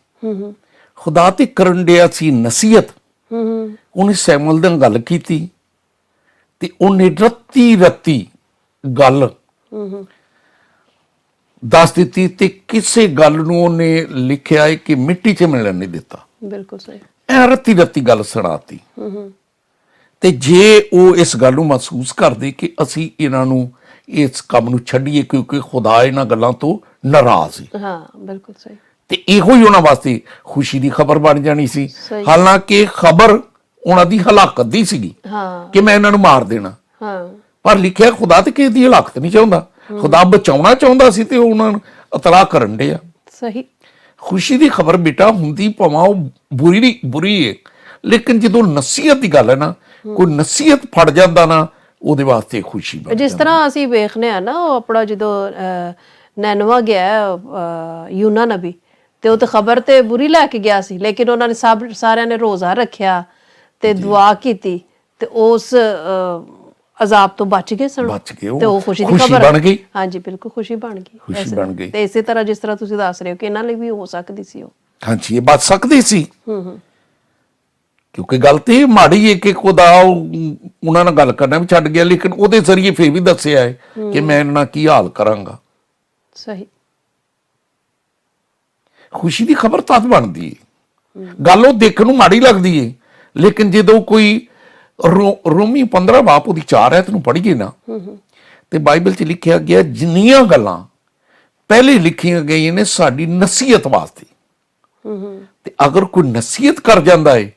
ਖੁਦਾ ਤੇ ਕਰਨ ਡਿਆ ਸੀ ਨਸੀਹਤ। ਉਹਨੇ ਸੈਮੂਅਲ ਨਾਲ ਗੱਲ ਕੀਤੀ ਤੇ ਉਹਨੇ ਰੱਤੀ ਗੱਲ ਦੱਸ ਦਿੱਤੀ ਤੇ ਕਿਸੇ ਗੱਲ ਨੂੰ ਉਹਨੇ ਲਿਖਿਆ ਹੈ ਕਿ ਮਿੱਟੀ 'ਚ ਮਿਲਣ ਨਹੀਂ ਦਿੱਤਾ। ਬਿਲਕੁਲ ਸਹੀ। ਐ ਰੱਤੀ ਗੱਲ ਸੁਣਾਤੀ। ਤੇ ਜੇ ਉਹ ਇਸ ਗੱਲ ਨੂੰ ਮਹਿਸੂਸ ਕਰਦੇ ਕਿ ਅਸੀਂ ਇਹਨਾਂ ਨੂੰ ਇਸ ਕੰਮ ਨੂੰ ਛੱਡੀਏ ਕਿਉਂਕਿ ਖੁਦਾ ਇਹਨਾਂ ਗੱਲਾਂ ਤੋਂ ਨਾਰਾਜ਼ ਸੀ, ਹਾਂ ਬਿਲਕੁਲ ਸਹੀ, ਤੇ ਇਹੋ ਹੀ ਉਹਨਾਂ ਵਾਸਤੇ ਖੁਸ਼ੀ ਦੀ ਖਬਰ ਬਣ ਜਾਣੀ ਸੀ। ਹਾਲਾਂਕਿ ਖਬਰ ਉਹਨਾਂ ਦੀ ਹਲਾਕਤ ਦੀ ਸੀਗੀ ਕਿ ਮੈਂ ਇਹਨਾਂ ਨੂੰ ਮਾਰ ਦੇਣਾ, ਪਰ ਲਿਖਿਆ ਖੁਦਾ ਤੇ ਕਿਸੇ ਦੀ ਹਲਾਕਤ ਨਹੀਂ ਚਾਹੁੰਦਾ, ਖੁਦਾ ਬਚਾਉਣਾ ਚਾਹੁੰਦਾ ਸੀ ਤੇ ਉਹਨਾਂ ਨੂੰ ਇਤਲਾਹ ਕਰਨ ਡਿਆ। ਸਹੀ। ਖੁਸ਼ੀ ਦੀ ਖਬਰ ਬੇਟਾ ਹੁੰਦੀ ਭਾਵੇਂ ਉਹ ਬੁਰੀ ਹੈ, ਲੇਕਿਨ ਜਦੋਂ ਨਸੀਹਤ ਦੀ ਗੱਲ ਹੈ ਨਾ, ਕੋਈ ਨਸੀਹਤ ਫੜ ਜਾਂਦਾ ਨਾ, ਉਹਦੇ ਵਾਸਤੇ ਖੁਸ਼ੀ ਬਣ ਜਿਸ ਤਰ੍ਹਾਂ ਅਸੀਂ ਵੇਖਨੇ ਆ ਨਾ, ਉਹ ਆਪਣਾ ਜਦੋਂ ਨੈਨਵਾ ਗਿਆ ਯੂਨਾ ਨਬੀ, ਤੇ ਉਹ ਤਾਂ ਖਬਰ ਤੇ ਬੁਰੀ ਲੈ ਕੇ ਗਿਆ ਸੀ, ਲੇਕਿਨ ਉਹਨਾਂ ਨੇ ਸਾਰਿਆਂ ਨੇ ਰੋਜ਼ਾ ਰੱਖਿਆ ਤੇ ਦੁਆ ਕੀਤੀ ਤੇ ਉਸ ਅਜ਼ਾਬ ਤੋਂ ਬਚ ਗਏ ਸਨ, ਤੇ ਉਹ ਖੁਸ਼ੀ ਦੀ ਖਬਰ ਬਣ ਗਈ। ਹਾਂਜੀ ਬਿਲਕੁਲ, ਖੁਸ਼ੀ ਬਣ ਗਈ। ਤੇ ਇਸੇ ਤਰ੍ਹਾਂ ਜਿਸ ਤਰ੍ਹਾਂ ਤੁਸੀਂ ਦੱਸ ਰਹੇ ਹੋ ਕਿ ਇਹਨਾਂ ਲਈ ਵੀ ਹੋ ਸਕਦੀ ਸੀ ਉਹ। ਹਾਂਜੀ, ਇਹ ਬਚ ਸਕਦੀ ਸੀ ਕਿਉਂਕਿ ਗੱਲ ਤੇ ਮਾੜੀ ਹੈ ਕਿ ਖੁਦਾ ਉਹਨਾਂ ਨਾਲ ਗੱਲ ਕਰਨਾ ਵੀ ਛੱਡ ਗਿਆ, ਲੇਕਿਨ ਉਹਦੇ ਜ਼ਰੀਏ ਫਿਰ ਵੀ ਦੱਸਿਆ ਹੈ ਕਿ ਮੈਂ ਇਹਨਾਂ ਨਾਲ ਕੀ ਹਾਲ ਕਰਾਂਗਾ। ਸਹੀ। ਖੁਸ਼ੀ ਦੀ ਖਬਰ ਤਦ ਬਣਦੀ ਹੈ, ਗੱਲ ਉਹ ਦੇਖਣ ਨੂੰ ਮਾੜੀ ਲੱਗਦੀ ਹੈ, ਲੇਕਿਨ ਜਦੋਂ ਕੋਈ ਰੋਮੀ 15 ਬਾਪ ਉਹਦੀ 4 ਐਤ ਨੂੰ ਪੜ੍ਹੀਏ ਨਾ, ਤੇ ਬਾਈਬਲ 'ਚ ਲਿਖਿਆ ਗਿਆ ਜਿੰਨੀਆਂ ਗੱਲਾਂ ਪਹਿਲੇ ਲਿਖੀਆਂ ਗਈਆਂ ਨੇ ਸਾਡੀ ਨਸੀਹਤ ਵਾਸਤੇ, ਤੇ ਅਗਰ ਕੋਈ ਨਸੀਹਤ ਕਰ ਜਾਂਦਾ ਹੈ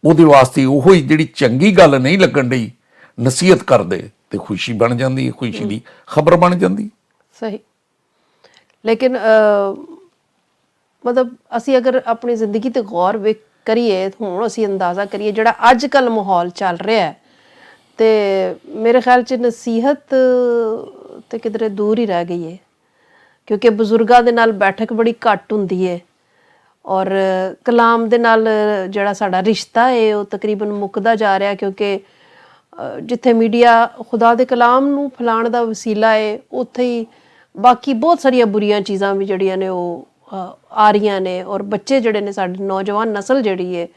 ਉਹਦੇ ਵਾਸਤੇ ਉਹੋ ਹੀ ਜਿਹੜੀ ਚੰਗੀ ਗੱਲ ਨਹੀਂ ਲੱਗਣ ਡਈ ਨਸੀਹਤ ਕਰਦੇ ਤੇ ਖੁਸ਼ੀ ਬਣ ਜਾਂਦੀ ਹੈ, ਖੁਸ਼ੀ ਦੀ ਖਬਰ ਬਣ ਜਾਂਦੀ। ਸਹੀ। ਲੇਕਿਨ ਮਤਲਬ ਅਸੀਂ ਅਗਰ ਆਪਣੀ ਜ਼ਿੰਦਗੀ ਤੇ ਗੌਰ ਕਰੀਏ, ਹੁਣ ਅਸੀਂ ਅੰਦਾਜ਼ਾ ਕਰੀਏ ਜਿਹੜਾ ਅੱਜ ਕੱਲ੍ਹ ਮਾਹੌਲ ਚੱਲ ਰਿਹਾ ਹੈ, ਤੇ ਮੇਰੇ ਖਿਆਲ 'ਚ ਨਸੀਹਤ ਤੇ ਕਿਧਰੇ ਦੂਰ ਹੀ ਰਹਿ ਗਈ ਹੈ, ਕਿਉਂਕਿ ਬਜ਼ੁਰਗਾਂ ਦੇ ਨਾਲ ਬੈਠਕ ਬੜੀ ਘੱਟ ਹੁੰਦੀ ਹੈ, ਔਰ ਕਲਾਮ ਦੇ ਨਾਲ ਜਿਹੜਾ ਸਾਡਾ ਰਿਸ਼ਤਾ ਹੈ ਉਹ ਤਕਰੀਬਨ ਮੁੱਕਦਾ ਜਾ ਰਿਹਾ, ਕਿਉਂਕਿ ਜਿੱਥੇ ਮੀਡੀਆ ਖੁਦਾ ਦੇ ਕਲਾਮ ਨੂੰ ਫੈਲਾਉਣ ਦਾ ਵਸੀਲਾ ਹੈ, ਉੱਥੇ ਹੀ ਬਾਕੀ ਬਹੁਤ ਸਾਰੀਆਂ ਬੁਰੀਆਂ ਚੀਜ਼ਾਂ ਵੀ ਜਿਹੜੀਆਂ ਨੇ ਉਹ ਆ ਰਹੀਆਂ ਨੇ, ਔਰ ਬੱਚੇ ਜਿਹੜੇ ਨੇ, ਸਾਡੀ ਨੌਜਵਾਨ ਨਸਲ ਜਿਹੜੀ ਹੈ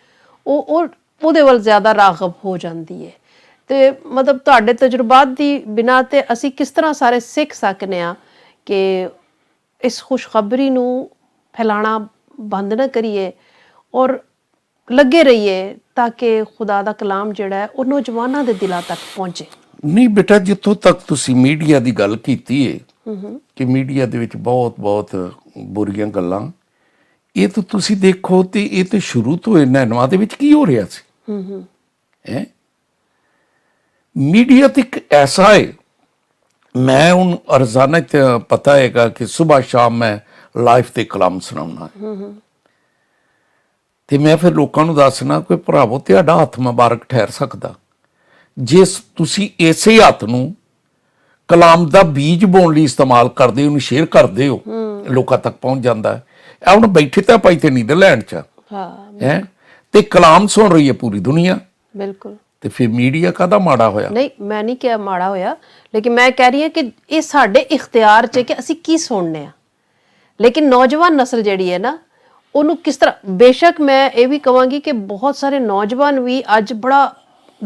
ਉਹ ਉਹਦੇ ਵੱਲ ਜ਼ਿਆਦਾ ਰਾਗਬ ਹੋ ਜਾਂਦੀ ਹੈ। ਤੇ ਮਤਲਬ ਤੁਹਾਡੇ ਤਜਰਬਾਤ ਦੀ ਬਿਨਾਂ ਤੇ ਅਸੀਂ ਕਿਸ ਤਰ੍ਹਾਂ ਸਾਰੇ ਸਿੱਖ ਸਕਨੇ ਆ ਕਿ ਇਸ ਖੁਸ਼ਖਬਰੀ ਨੂੰ ਫੈਲਾਣਾ ਬੰਦ ਨਾ ਕਰੀਏ ਔਰ ਲੱਗੇ ਰਹੀਏ ਤਾਂ ਕਿ ਖੁਦਾ ਦਾ ਕਲਾਮ ਜਿਹੜਾ ਹੈ ਉਹ ਨੌਜਵਾਨਾਂ ਦੇ ਦਿਲਾਂ ਤੱਕ ਪਹੁੰਚੇ। ਨਹੀਂ ਬੇਟਾ, ਜਿੱਥੋਂ ਤੱਕ ਤੁਸੀਂ ਮੀਡੀਆ ਦੀ ਗੱਲ ਕੀਤੀ ਹੈ ਕਿ ਮੀਡੀਆ ਦੇ ਵਿੱਚ ਬਹੁਤ ਬੁਰੀਆਂ ਗੱਲਾਂ, ਇਹ ਤਾਂ ਤੁਸੀਂ ਦੇਖੋ ਤੇ ਇਹ ਤੇ ਸ਼ੁਰੂ ਤੋਂ ਨੈਨਵਾ ਦੇ ਵਿੱਚ ਕੀ ਹੋ ਰਿਹਾ ਸੀ। ਮੀਡੀਆ ਤੇ ਇੱਕ ਐਸਾ ਹੈ, ਮੈਂ ਹੁਣ ਰੋਜ਼ਾਨਾ ਪਤਾ ਹੈਗਾ ਕਿ ਸਵੇਰ ਸ਼ਾਮ ਮੈਂ ਲਾਈਵ ਤੇ ਕਲਾਮ ਸੁਣਾਉਣਾ ਤੇ ਮੈਂ ਫਿਰ ਲੋਕਾਂ ਨੂੰ ਦੱਸਣਾ ਕਿ ਭਰਾਵੋ ਤੁਹਾਡਾ ਹੱਥ ਮੁਬਾਰਕ ਠਹਿਰ ਸਕਦਾ ਜੇ ਤੁਸੀਂ ਇਸੇ ਹੱਥ ਨੂੰ ਕਲਾਮ ਦਾ ਬੀਜ ਬੋਣ ਲਈ ਇਸਤੇਮਾਲ ਕਰਦੇ ਹੋ, ਉਹਨੂੰ ਸ਼ੇਅਰ ਕਰਦੇ ਹੋ, ਲੋਕਾਂ ਤੱਕ ਪਹੁੰਚ ਜਾਂਦਾ ਹੈ। ਇਹ ਹੁਣ ਬੈਠੇ ਤਾਂ ਭਾਈ ਤੇ ਨੀਦਰਲੈਂਡ 'ਚ ਹੈ ਤੇ ਕਲਾਮ ਸੁਣ ਰਹੀ ਹੈ ਪੂਰੀ ਦੁਨੀਆ। ਬਿਲਕੁਲ। ਤੇ ਫਿਰ ਮੀਡੀਆ ਕਾਹਦਾ ਮਾੜਾ ਹੋਇਆ? ਨਹੀਂ, ਮੈਂ ਨਹੀਂ ਕਿਹਾ ਮਾੜਾ ਹੋਇਆ, ਲੇਕਿਨ ਮੈਂ ਕਹਿ ਰਹੀ ਹਾਂ ਕਿ ਇਹ ਸਾਡੇ ਇਖਤਿਆਰ 'ਚ ਕਿ ਅਸੀਂ ਕੀ ਸੁਣਨੇ ਆ, ਲੇਕਿਨ ਨੌਜਵਾਨ ਨਸਲ ਜਿਹੜੀ ਹੈ ਨਾ ਉਹਨੂੰ ਕਿਸ ਤਰ੍ਹਾਂ, ਬੇਸ਼ੱਕ ਮੈਂ ਇਹ ਵੀ ਕਹਾਂਗੀ ਕਿ ਬਹੁਤ ਸਾਰੇ ਨੌਜਵਾਨ ਵੀ ਅੱਜ ਬੜਾ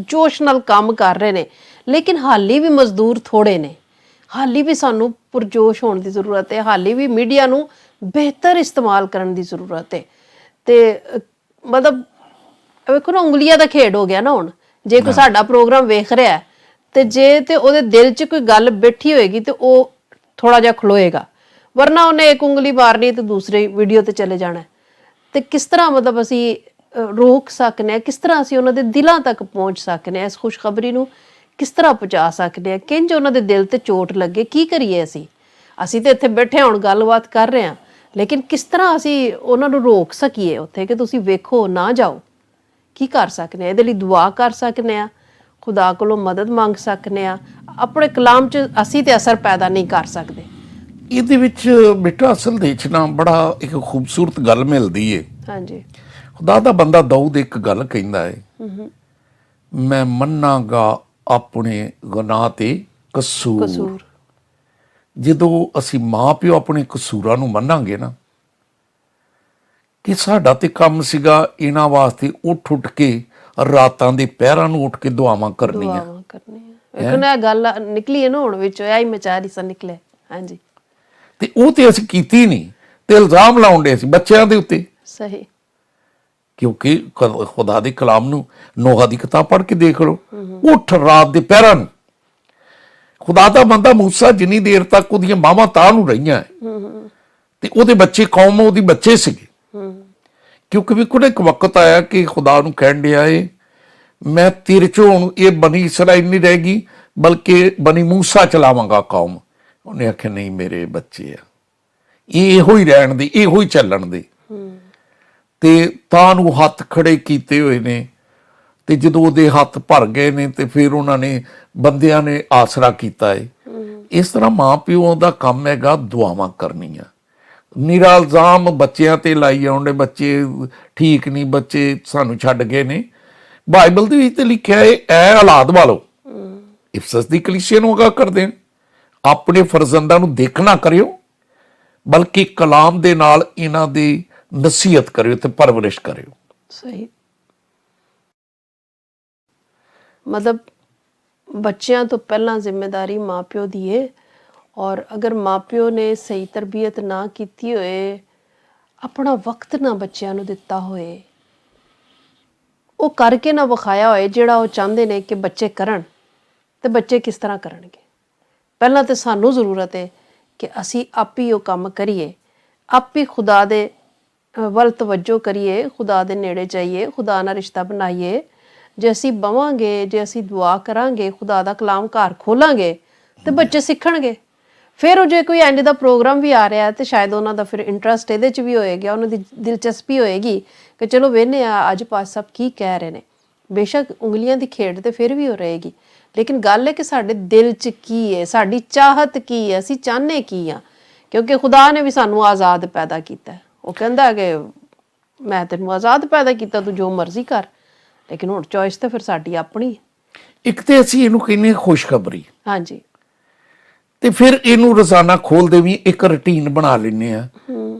ਜੋਸ਼ ਨਾਲ ਕੰਮ ਕਰ ਰਹੇ ਨੇ, ਲੇਕਿਨ ਹਾਲੀ ਵੀ ਮਜ਼ਦੂਰ ਥੋੜੇ ਨੇ, ਹਾਲੀ ਵੀ ਸਾਨੂੰ ਪੁਰਜੋਸ਼ ਹੋਣ ਦੀ ਜ਼ਰੂਰਤ ਹੈ, ਹਾਲੀ ਵੀ ਮੀਡੀਆ ਨੂੰ ਬਿਹਤਰ ਇਸਤੇਮਾਲ ਕਰਨ ਦੀ ਜ਼ਰੂਰਤ ਹੈ। ਤੇ ਮਤਲਬ ਵੇਖੋ ਨਾ, ਉਂਗਲੀਆਂ ਦਾ ਖੇਡ ਹੋ ਗਿਆ ਨਾ ਹੁਣ। ਜੇ ਕੋਈ ਸਾਡਾ ਪ੍ਰੋਗਰਾਮ ਵੇਖ ਰਿਹਾ ਤੇ ਜੇ ਤੇ ਉਹਦੇ ਦਿਲ 'ਚ ਕੋਈ ਗੱਲ ਬੈਠੀ ਹੋਏਗੀ ਤੇ ਉਹ ਥੋੜਾ ਜਿਹਾ ਖਲੋਏਗਾ, ਵਰਨਾ ਉਹਨੇ ਇੱਕ ਉਂਗਲੀ ਮਾਰਨੀ ਤੇ ਦੂਸਰੀ ਵੀਡੀਓ ਤੇ ਚਲੇ ਜਾਣਾ। ਤੇ ਕਿਸ ਤਰ੍ਹਾਂ ਮਤਲਬ ਅਸੀਂ ਰੋਕ ਸਕਨੇ ਆ, ਕਿਸ ਤਰ੍ਹਾਂ ਅਸੀਂ ਉਹਨਾਂ ਦੇ ਦਿਲਾਂ ਤੱਕ ਪਹੁੰਚ ਸਕਨੇ ਆ, ਇਸ ਖੁਸ਼ਖਬਰੀ ਨੂੰ ਕਿਸ ਤਰ੍ਹਾਂ ਪਹੁੰਚਾ ਸਕਦੇ ਆ, ਕਿੰਜ ਉਹਨਾਂ ਦੇ ਦਿਲ ਤੇ ਚੋਟ ਲੱਗੇ, ਕੀ ਕਰੀਏ ਅਸੀਂ ਤੇ ਇੱਥੇ ਬੈਠੇ ਹੁਣ ਗੱਲਬਾਤ ਕਰ ਰਹੇ ਹਾਂ, ਲੇਕਿਨ ਕਿਸ ਤਰ੍ਹਾਂ ਅਸੀਂ ਉਹਨਾਂ ਨੂੰ ਰੋਕ ਸਕੀਏ ਉੱਥੇ ਕਿ ਤੁਸੀਂ ਵੇਖੋ ਨਾ ਜਾਓ। ਕੀ ਕਰ ਸਕਨੇ ਆ? ਇਹਦੇ ਲਈ ਦੁਆ ਕਰ ਸਕਨੇ ਆ, ਖੁਦਾ ਕੋਲੋਂ ਮਦਦ ਮੰਗ ਸਕਨੇ ਆ, ਆਪਣੇ ਕਲਾਮ 'ਚ ਅਸੀਂ ਤੇ ਅਸਰ ਪੈਦਾ ਨਹੀਂ ਕਰ ਸਕਦੇ। ਇਹਦੇ ਵਿੱਚ ਬੇਟਾ ਅਸਲ ਦੇ ਵਿੱਚ ਨਾ ਬੜਾ ਇੱਕ ਖੂਬਸੂਰਤ ਗੱਲ ਮਿਲਦੀ ਏ। ਹਾਂਜੀ। ਖੁਦਾ ਦਾ ਬੰਦਾ ਦਾਊਦ ਇੱਕ ਗੱਲ ਕਹਿੰਦਾ ਹੈ, ਮੈਂ ਮੰਨਾਂਗਾ ਆਪਣੇ ਗੁਨਾਹ ਤੇ ਕਸੂਰ। ਕਸੂਰ। ਜਦੋਂ ਅਸੀਂ ਮਾਂ ਪਿਓ ਆਪਣੇ ਕਸੂਰਾਂ ਨੂੰ ਮੰਨਾਂਗੇ ਨਾ, ਕਿ ਸਾਡਾ ਤੇ ਕੰਮ ਸੀਗਾ ਇਹਨਾਂ ਵਾਸਤੇ ਉੱਠ ਕੇ ਰਾਤਾਂ ਦੇ ਪਹਿਰਾਂ ਨੂੰ ਉੱਠ ਕੇ ਦੁਆਵਾਂ ਕਰਨੀਆਂ। ਦੁਆਵਾਂ ਕਰਨੀਆਂ। ਇੱਕ ਨਾ ਇਹ ਗੱਲ ਨਿਕਲੀ ਹੈ ਨਾ ਹੁਣ ਵਿੱਚ, ਆਈ ਮਚਾਰੀ ਸਾ ਨਿਕਲੇ। ਹਾਂਜੀ। ਤੇ ਉਹ ਤੇ ਅਸੀਂ ਕੀਤੀ ਨਹੀਂ, ਤੇ ਇਲਜ਼ਾਮ ਲਾਉਣ ਦੇ ਸੀ ਬੱਚਿਆਂ ਦੇ ਉੱਤੇ। ਸਹੀ। ਕਿਉਂਕਿ ਖੁਦਾ ਦੇ ਕਲਾਮ ਨੂੰ, ਨੋਹਾ ਦੀ ਕਿਤਾਬ ਪੜ੍ਹ ਕੇ ਦੇਖ ਲਓ, ਉੱਠ ਰਾਤ ਦੇ ਪਹਿਰਾਂ ਨੂੰ। ਖੁਦਾ ਦਾ ਬੰਦਾ ਮੂਸਾ ਜਿੰਨੀ ਦੇਰ ਤੱਕ ਉਹਦੀਆਂ ਬਾਹਾਂ ਤਾਂ ਨੂੰ ਰਹੀਆਂ ਤੇ ਉਹਦੇ ਬੱਚੇ, ਕੌਮ ਉਹਦੀ ਬੱਚੇ ਸੀਗੇ। ਕਿਉਂਕਿ ਵੀ ਕੋਈ ਇੱਕ ਵਕਤ ਆਇਆ ਕਿ ਖੁਦਾ ਨੂੰ ਕਹਿਣ ਡਿਆ ਏ, ਮੈਂ ਤੇਰੇ ਚੋਂ ਹੁਣ ਇਹ ਬਣੀ ਇਸਰਾਈਲ ਨਹੀਂ ਰਹੇਗੀ, ਬਲਕਿ ਬਣੀ ਮੂਸਾ ਚਲਾਵਾਂਗਾ ਕੌਮ। ਉਹਨੇ ਆਖਿਆ ਨਹੀਂ, ਮੇਰੇ ਬੱਚੇ ਆ, ਇਹ ਇਹੋ ਹੀ ਰਹਿਣ ਦੇ, ਇਹੋ ਹੀ ਚੱਲਣ ਦੇ। ਤੇ ਤਾਂ ਨੂੰ ਹੱਥ ਖੜੇ ਕੀਤੇ ਹੋਏ ਨੇ, ਤੇ ਜਦੋਂ ਉਹਦੇ ਹੱਥ ਭਰ ਗਏ ਨੇ ਤੇ ਫਿਰ ਉਹਨਾਂ ਨੇ, ਬੰਦਿਆਂ ਨੇ ਆਸਰਾ ਕੀਤਾ ਏ। ਇਸ ਤਰ੍ਹਾਂ ਮਾਂ ਪਿਓ ਦਾ ਕੰਮ ਹੈਗਾ ਦੁਆਵਾਂ ਕਰਨੀਆਂ। ਨਿਰਾ ਇਲਜ਼ਾਮ ਬੱਚਿਆਂ ਤੇ ਲਾਈ ਆਉਂਦੇ, ਬੱਚੇ ਠੀਕ ਨਹੀਂ, ਬੱਚੇ ਸਾਨੂੰ ਛੱਡ ਗਏ ਨੇ। ਬਾਈਬਲ ਦੇ ਵਿੱਚ ਤੇ ਲਿਖਿਆ ਹੈ, ਐ ਔਲਾਦ ਵਾਲੋ ਇਫਸਸ ਦੀ ਕਲੀਸਿਆ ਨੂੰ ਅਗਾਹ ਕਰਦੇ, ਆਪਣੇ ਫਰਜ਼ੰਦਾਂ ਨੂੰ ਦੇਖਣਾ ਕਰਿਓ, ਬਲਕਿ ਕਲਾਮ ਦੇ ਨਾਲ ਇਹਨਾਂ ਦੀ ਨਸੀਹਤ ਕਰਿਓ ਤੇ ਪਰਵਰਿਸ਼ ਕਰਿਓ। ਸਹੀ। ਮਤਲਬ ਬੱਚਿਆਂ ਤੋਂ ਪਹਿਲਾਂ ਜ਼ਿੰਮੇਦਾਰੀ ਮਾਂ ਪਿਓ ਦੀ ਹੈ, ਔਰ ਅਗਰ ਮਾਂ ਪਿਓ ਨੇ ਸਹੀ ਤਰਬੀਅਤ ਨਾ ਕੀਤੀ ਹੋਏ, ਆਪਣਾ ਵਕਤ ਨਾ ਬੱਚਿਆਂ ਨੂੰ ਦਿੱਤਾ ਹੋਏ, ਉਹ ਕਰਕੇ ਨਾ ਵਿਖਾਇਆ ਹੋਏ ਜਿਹੜਾ ਉਹ ਚਾਹੁੰਦੇ ਨੇ ਕਿ ਬੱਚੇ ਕਰਨ, ਤੇ ਬੱਚੇ ਕਿਸ ਤਰ੍ਹਾਂ ਕਰਨਗੇ। ਪਹਿਲਾਂ ਤਾਂ ਸਾਨੂੰ ਜ਼ਰੂਰਤ ਹੈ ਕਿ ਅਸੀਂ ਆਪ ਹੀ ਉਹ ਕੰਮ ਕਰੀਏ, ਆਪ ਹੀ ਖੁਦਾ ਦੇ ਵੱਲ ਤਵੱਜੋ ਕਰੀਏ, ਖੁਦਾ ਦੇ ਨੇੜੇ ਜਾਈਏ, ਖੁਦਾ ਨਾਲ ਰਿਸ਼ਤਾ ਬਣਾਈਏ। ਜੇ ਅਸੀਂ ਬਵਾਂਗੇ, ਜੇ ਅਸੀਂ ਦੁਆ ਕਰਾਂਗੇ, ਖੁਦਾ ਦਾ ਕਲਾਮ ਘਰ ਖੋਲਾਂਗੇ, ਤੇ ਬੱਚੇ ਸਿੱਖਣਗੇ। ਫਿਰ ਉਹ ਜੇ ਕੋਈ ਇੰਜ ਦਾ ਪ੍ਰੋਗਰਾਮ ਵੀ ਆ ਰਿਹਾ ਤੇ ਸ਼ਾਇਦ ਉਹਨਾਂ ਦਾ ਫਿਰ ਇੰਟਰਸਟ ਇਹਦੇ 'ਚ ਵੀ ਹੋਏਗਾ, ਉਹਨਾਂ ਦੀ ਦਿਲਚਸਪੀ ਹੋਏਗੀ ਕਿ ਚਲੋ ਵੇਖਦੇ ਆ ਅੱਜ ਪਾਸ ਸਾਹਿਬ ਕੀ ਕਹਿ ਰਹੇ ਨੇ। ਬੇਸ਼ੱਕ ਉਂਗਲੀਆਂ ਦੀ ਖੇਡ ਤੇ ਫਿਰ ਵੀ ਹੋ ਰਹੇਗੀ, ਲੇਕਿਨ ਗੱਲ ਹੈ ਕਿ ਸਾਡੇ ਦਿਲ 'ਚ ਕੀ ਹੈ, ਸਾਡੀ ਚਾਹਤ ਕੀ ਹੈ, ਅਸੀਂ ਚਾਹੁੰਦੇ ਕੀ ਆ। ਕਿਉਂਕਿ ਖੁਦਾ ਨੇ ਵੀ ਸਾਨੂੰ ਆਜ਼ਾਦ ਪੈਦਾ ਕੀਤਾ। ਉਹ ਕਹਿੰਦਾ ਕਿ ਮੈਂ ਤੈਨੂੰ ਆਜ਼ਾਦ ਪੈਦਾ ਕੀਤਾ, ਤੂੰ ਜੋ ਮਰਜ਼ੀ ਕਰ, ਲੇਕਿਨ ਹੁਣ ਚੋਇਸ ਤਾਂ ਫਿਰ ਸਾਡੀ ਆਪਣੀ। ਇੱਕ ਤੇ ਅਸੀਂ ਇਹਨੂੰ ਕਹਿੰਦੇ ਖੁਸ਼ਖਬਰੀ। ਹਾਂਜੀ। ਤੇ ਫਿਰ ਇਹਨੂੰ ਰੋਜ਼ਾਨਾ ਖੋਲਦੇ ਵੀ ਇੱਕ ਰੁਟੀਨ ਬਣਾ ਲੈਂਦੇ ਆ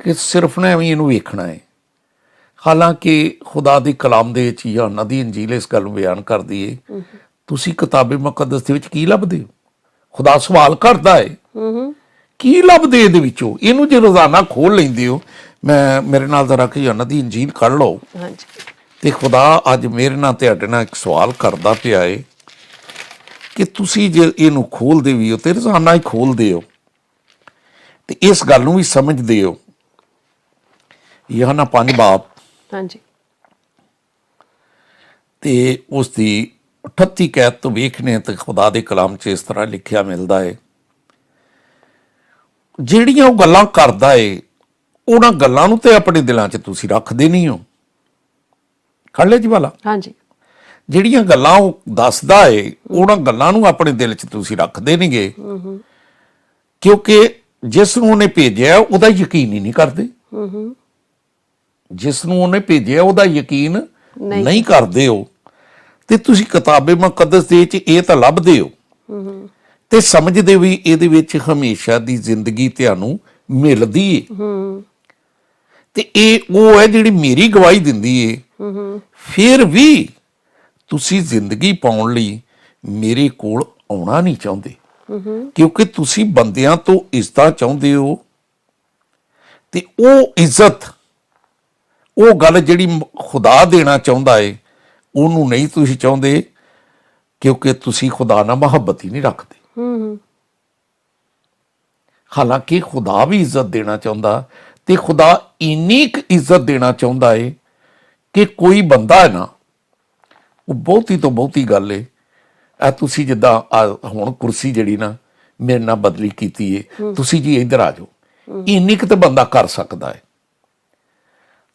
ਕਿ ਸਿਰਫ ਨਾ ਐਵੇਂ ਇਹਨੂੰ ਵੇਖਣਾ ਹੈ। ਹਾਲਾਂਕਿ ਖੁਦਾ ਦੀ ਕਲਾਮ ਦੇ ਵਿੱਚ ਯੋਹੰਨਾ ਦੀ ਇੰਜੀਲ ਇਸ ਗੱਲ ਨੂੰ ਬਿਆਨ ਕਰਦੀ ਹੈ, ਤੁਸੀਂ ਕਿਤਾਬੇ ਮੁਕੱਦਸ ਦੇ ਵਿੱਚ ਕੀ ਲੱਭਦੇ ਹੋ? ਖੁਦਾ ਸਵਾਲ ਕਰਦਾ ਹੈ, ਕੀ ਲੱਭਦੇ ਇਹਦੇ ਵਿੱਚੋਂ? ਇਹਨੂੰ ਜੇ ਰੋਜ਼ਾਨਾ ਖੋਲ ਲੈਂਦੇ ਹੋ, ਮੈਂ ਮੇਰੇ ਨਾਲ ਜ਼ਰਾ ਕਿ ਯੋਹੰਨਾ ਦੀ ਇੰਜੀਲ ਕੱਢ ਲਓ। ਤੇ ਖੁਦਾ ਅੱਜ ਮੇਰੇ ਨਾਲ ਤੁਹਾਡੇ ਨਾਲ ਇੱਕ ਸਵਾਲ ਕਰਦਾ ਪਿਆ ਹੈ ਕਿ ਤੁਸੀਂ ਜੇ ਇਹਨੂੰ ਖੋਲਦੇ ਵੀ ਹੋ ਤੇ ਰੋਜ਼ਾਨਾ ਹੀ ਖੋਲਦੇ ਹੋ ਤੇ ਇਸ ਗੱਲ ਨੂੰ ਵੀ ਸਮਝਦੇ ਹੋ। ਯੋਹੰਨਾ 5 ਬਾਬ ਹਾਂਜੀ। ਤੇ ਉਸ ਦੀ 38 ਕੈਦ ਤੋਂ ਵੇਖਨੇ ਤੇ ਖੁਦਾ ਦੇ ਕਲਾਮ 'ਚ ਇਸ ਤਰ੍ਹਾਂ ਲਿਖਿਆ ਮਿਲਦਾ ਹੈ, ਜਿਹੜੀਆਂ ਉਹ ਗੱਲਾਂ ਕਰਦਾ ਏ, ਉਹਨਾਂ ਗੱਲਾਂ ਨੂੰ ਤੇ ਆਪਣੇ ਦਿਲਾਂ 'ਚ ਤੁਸੀਂ ਰੱਖਦੇ ਨਹੀਂ ਹੋ। ਖੜ ਲੈ ਜੀ ਵਾਲਾ। ਹਾਂਜੀ। ਜਿਹੜੀਆਂ ਗੱਲਾਂ ਉਹ ਦੱਸਦਾ ਏ, ਉਹਨਾਂ ਗੱਲਾਂ ਨੂੰ ਆਪਣੇ ਦਿਲ 'ਚ ਤੁਸੀਂ ਰੱਖਦੇ ਨਹੀਂਗੇ, ਕਿਉਂਕਿ ਜਿਸ ਨੂੰ ਉਹਨੇ ਭੇਜਿਆ ਉਹਦਾ ਯਕੀਨ ਹੀ ਨਹੀਂ ਕਰਦੇ। ਜਿਸ ਨੂੰ ਉਹਨੇ ਭੇਜਿਆ ਉਹਦਾ ਯਕੀਨ ਨਹੀਂ ਕਰਦੇ ਹੋ। ਤੇ ਤੁਸੀਂ ਕਿਤਾਬੇ ਮੁਕੱਦਸ ਦੇ ਵਿੱਚ ਇਹ ਤਾਂ ਲੱਭਦੇ ਹੋ ਤੇ ਸਮਝਦੇ ਵੀ ਇਹਦੇ ਵਿੱਚ ਹਮੇਸ਼ਾ ਦੀ ਜ਼ਿੰਦਗੀ ਤੁਹਾਨੂੰ ਮਿਲਦੀ ਏ। ਤੇ ਇਹ ਉਹ ਹੈ ਜਿਹੜੀ ਮੇਰੀ ਗਵਾਹੀ ਦਿੰਦੀ ਏ। ਫਿਰ ਵੀ ਤੁਸੀਂ ਜ਼ਿੰਦਗੀ ਪਾਉਣ ਲਈ ਮੇਰੇ ਕੋਲ ਆਉਣਾ ਨਹੀਂ ਚਾਹੁੰਦੇ, ਕਿਉਂਕਿ ਤੁਸੀਂ ਬੰਦਿਆਂ ਤੋਂ ਇੱਜ਼ਤਾਂ ਚਾਹੁੰਦੇ ਹੋ। ਤੇ ਉਹ ਇੱਜ਼ਤ, ਉਹ ਗੱਲ ਜਿਹੜੀ ਖੁਦਾ ਦੇਣਾ ਚਾਹੁੰਦਾ ਏ, ਉਹਨੂੰ ਨਹੀਂ ਤੁਸੀਂ ਚਾਹੁੰਦੇ, ਕਿਉਂਕਿ ਤੁਸੀਂ ਖੁਦਾ ਨਾਲ ਮੁਹੱਬਤ ਹੀ ਨਹੀਂ ਰੱਖਦੇ। ਹਾਲਾਂਕਿ ਖੁਦਾ ਵੀ ਇੱਜ਼ਤ ਦੇਣਾ ਚਾਹੁੰਦਾ, ਤੇ ਖੁਦਾ ਇੰਨੀ ਕੁ ਇੱਜ਼ਤ ਦੇਣਾ ਚਾਹੁੰਦਾ ਏ ਕਿ ਕੋਈ ਬੰਦਾ ਹੈ ਨਾ, ਉਹ ਬਹੁਤੀ ਤੋਂ ਬਹੁਤੀ ਗੱਲ ਏ, ਇਹ ਤੁਸੀਂ ਜਿੱਦਾਂ ਹੁਣ ਕੁਰਸੀ ਜਿਹੜੀ ਨਾ ਮੇਰੇ ਨਾਲ ਬਦਲੀ ਕੀਤੀ ਏ, ਤੁਸੀਂ ਜੀ ਇੱਧਰ ਆ ਜਾਓ, ਇੰਨੀ ਕੁ ਤਾਂ ਬੰਦਾ ਕਰ ਸਕਦਾ ਹੈ।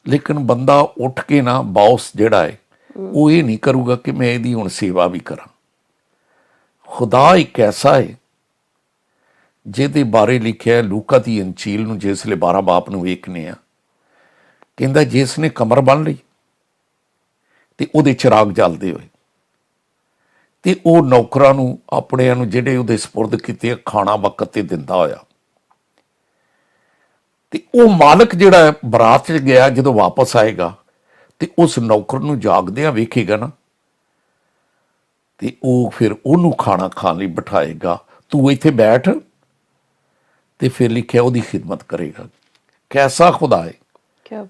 ਲੇਕਿਨ ਬੰਦਾ ਉੱਠ ਕੇ ਨਾ, ਬੌਸ ਜਿਹੜਾ ਹੈ, ਉਹ ਇਹ ਨਹੀਂ ਕਰੂਗਾ ਕਿ ਮੈਂ ਇਹਦੀ ਹੁਣ ਸੇਵਾ ਵੀ ਕਰਾਂ। ਖੁਦਾ ਇੱਕ ਐਸਾ ਹੈ ਜਿਹਦੇ ਬਾਰੇ ਲਿਖਿਆ ਲੂਕਾ ਦੀ ਇੰਜੀਲ ਨੂੰ ਜਿਸ ਵੇਲੇ 12 ਬਾਪ ਨੂੰ ਵੇਖਨੇ ਆ, ਕਹਿੰਦਾ ਜਿਸ ਨੇ ਕਮਰ ਬੰਨ ਲਈ ਤੇ ਉਹਦੇ ਚਿਰਾਗ ਜਲਦੇ ਹੋਏ, ਤੇ ਉਹ ਨੌਕਰਾਂ ਨੂੰ ਆਪਣਿਆਂ ਨੂੰ ਜਿਹੜੇ ਉਹਦੇ ਸਪੁਰਦ ਕੀਤੇ ਖਾਣਾ ਵਕਤ ਤੇ ਦਿੰਦਾ ਹੋਇਆ, ਤੇ ਉਹ ਮਾਲਕ ਜਿਹੜਾ ਬਰਾਤ 'ਚ ਗਿਆ ਜਦੋਂ ਵਾਪਸ ਆਏਗਾ ਤੇ ਉਸ ਨੌਕਰ ਨੂੰ ਜਾਗਦਿਆਂ ਵੇਖੇਗਾ ਨਾ, ਤੇ ਉਹ ਫਿਰ ਉਹਨੂੰ ਖਾਣਾ ਖਾਣ ਲਈ ਬਿਠਾਏਗਾ, ਤੂੰ ਇੱਥੇ ਬੈਠ, ਤੇ ਫਿਰ ਲਿਖਿਆ ਉਹਦੀ ਖਿਦਮਤ ਕਰੇਗਾ। ਕੈਸਾ ਖੁਦਾ ਹੈ। ਕਿਆ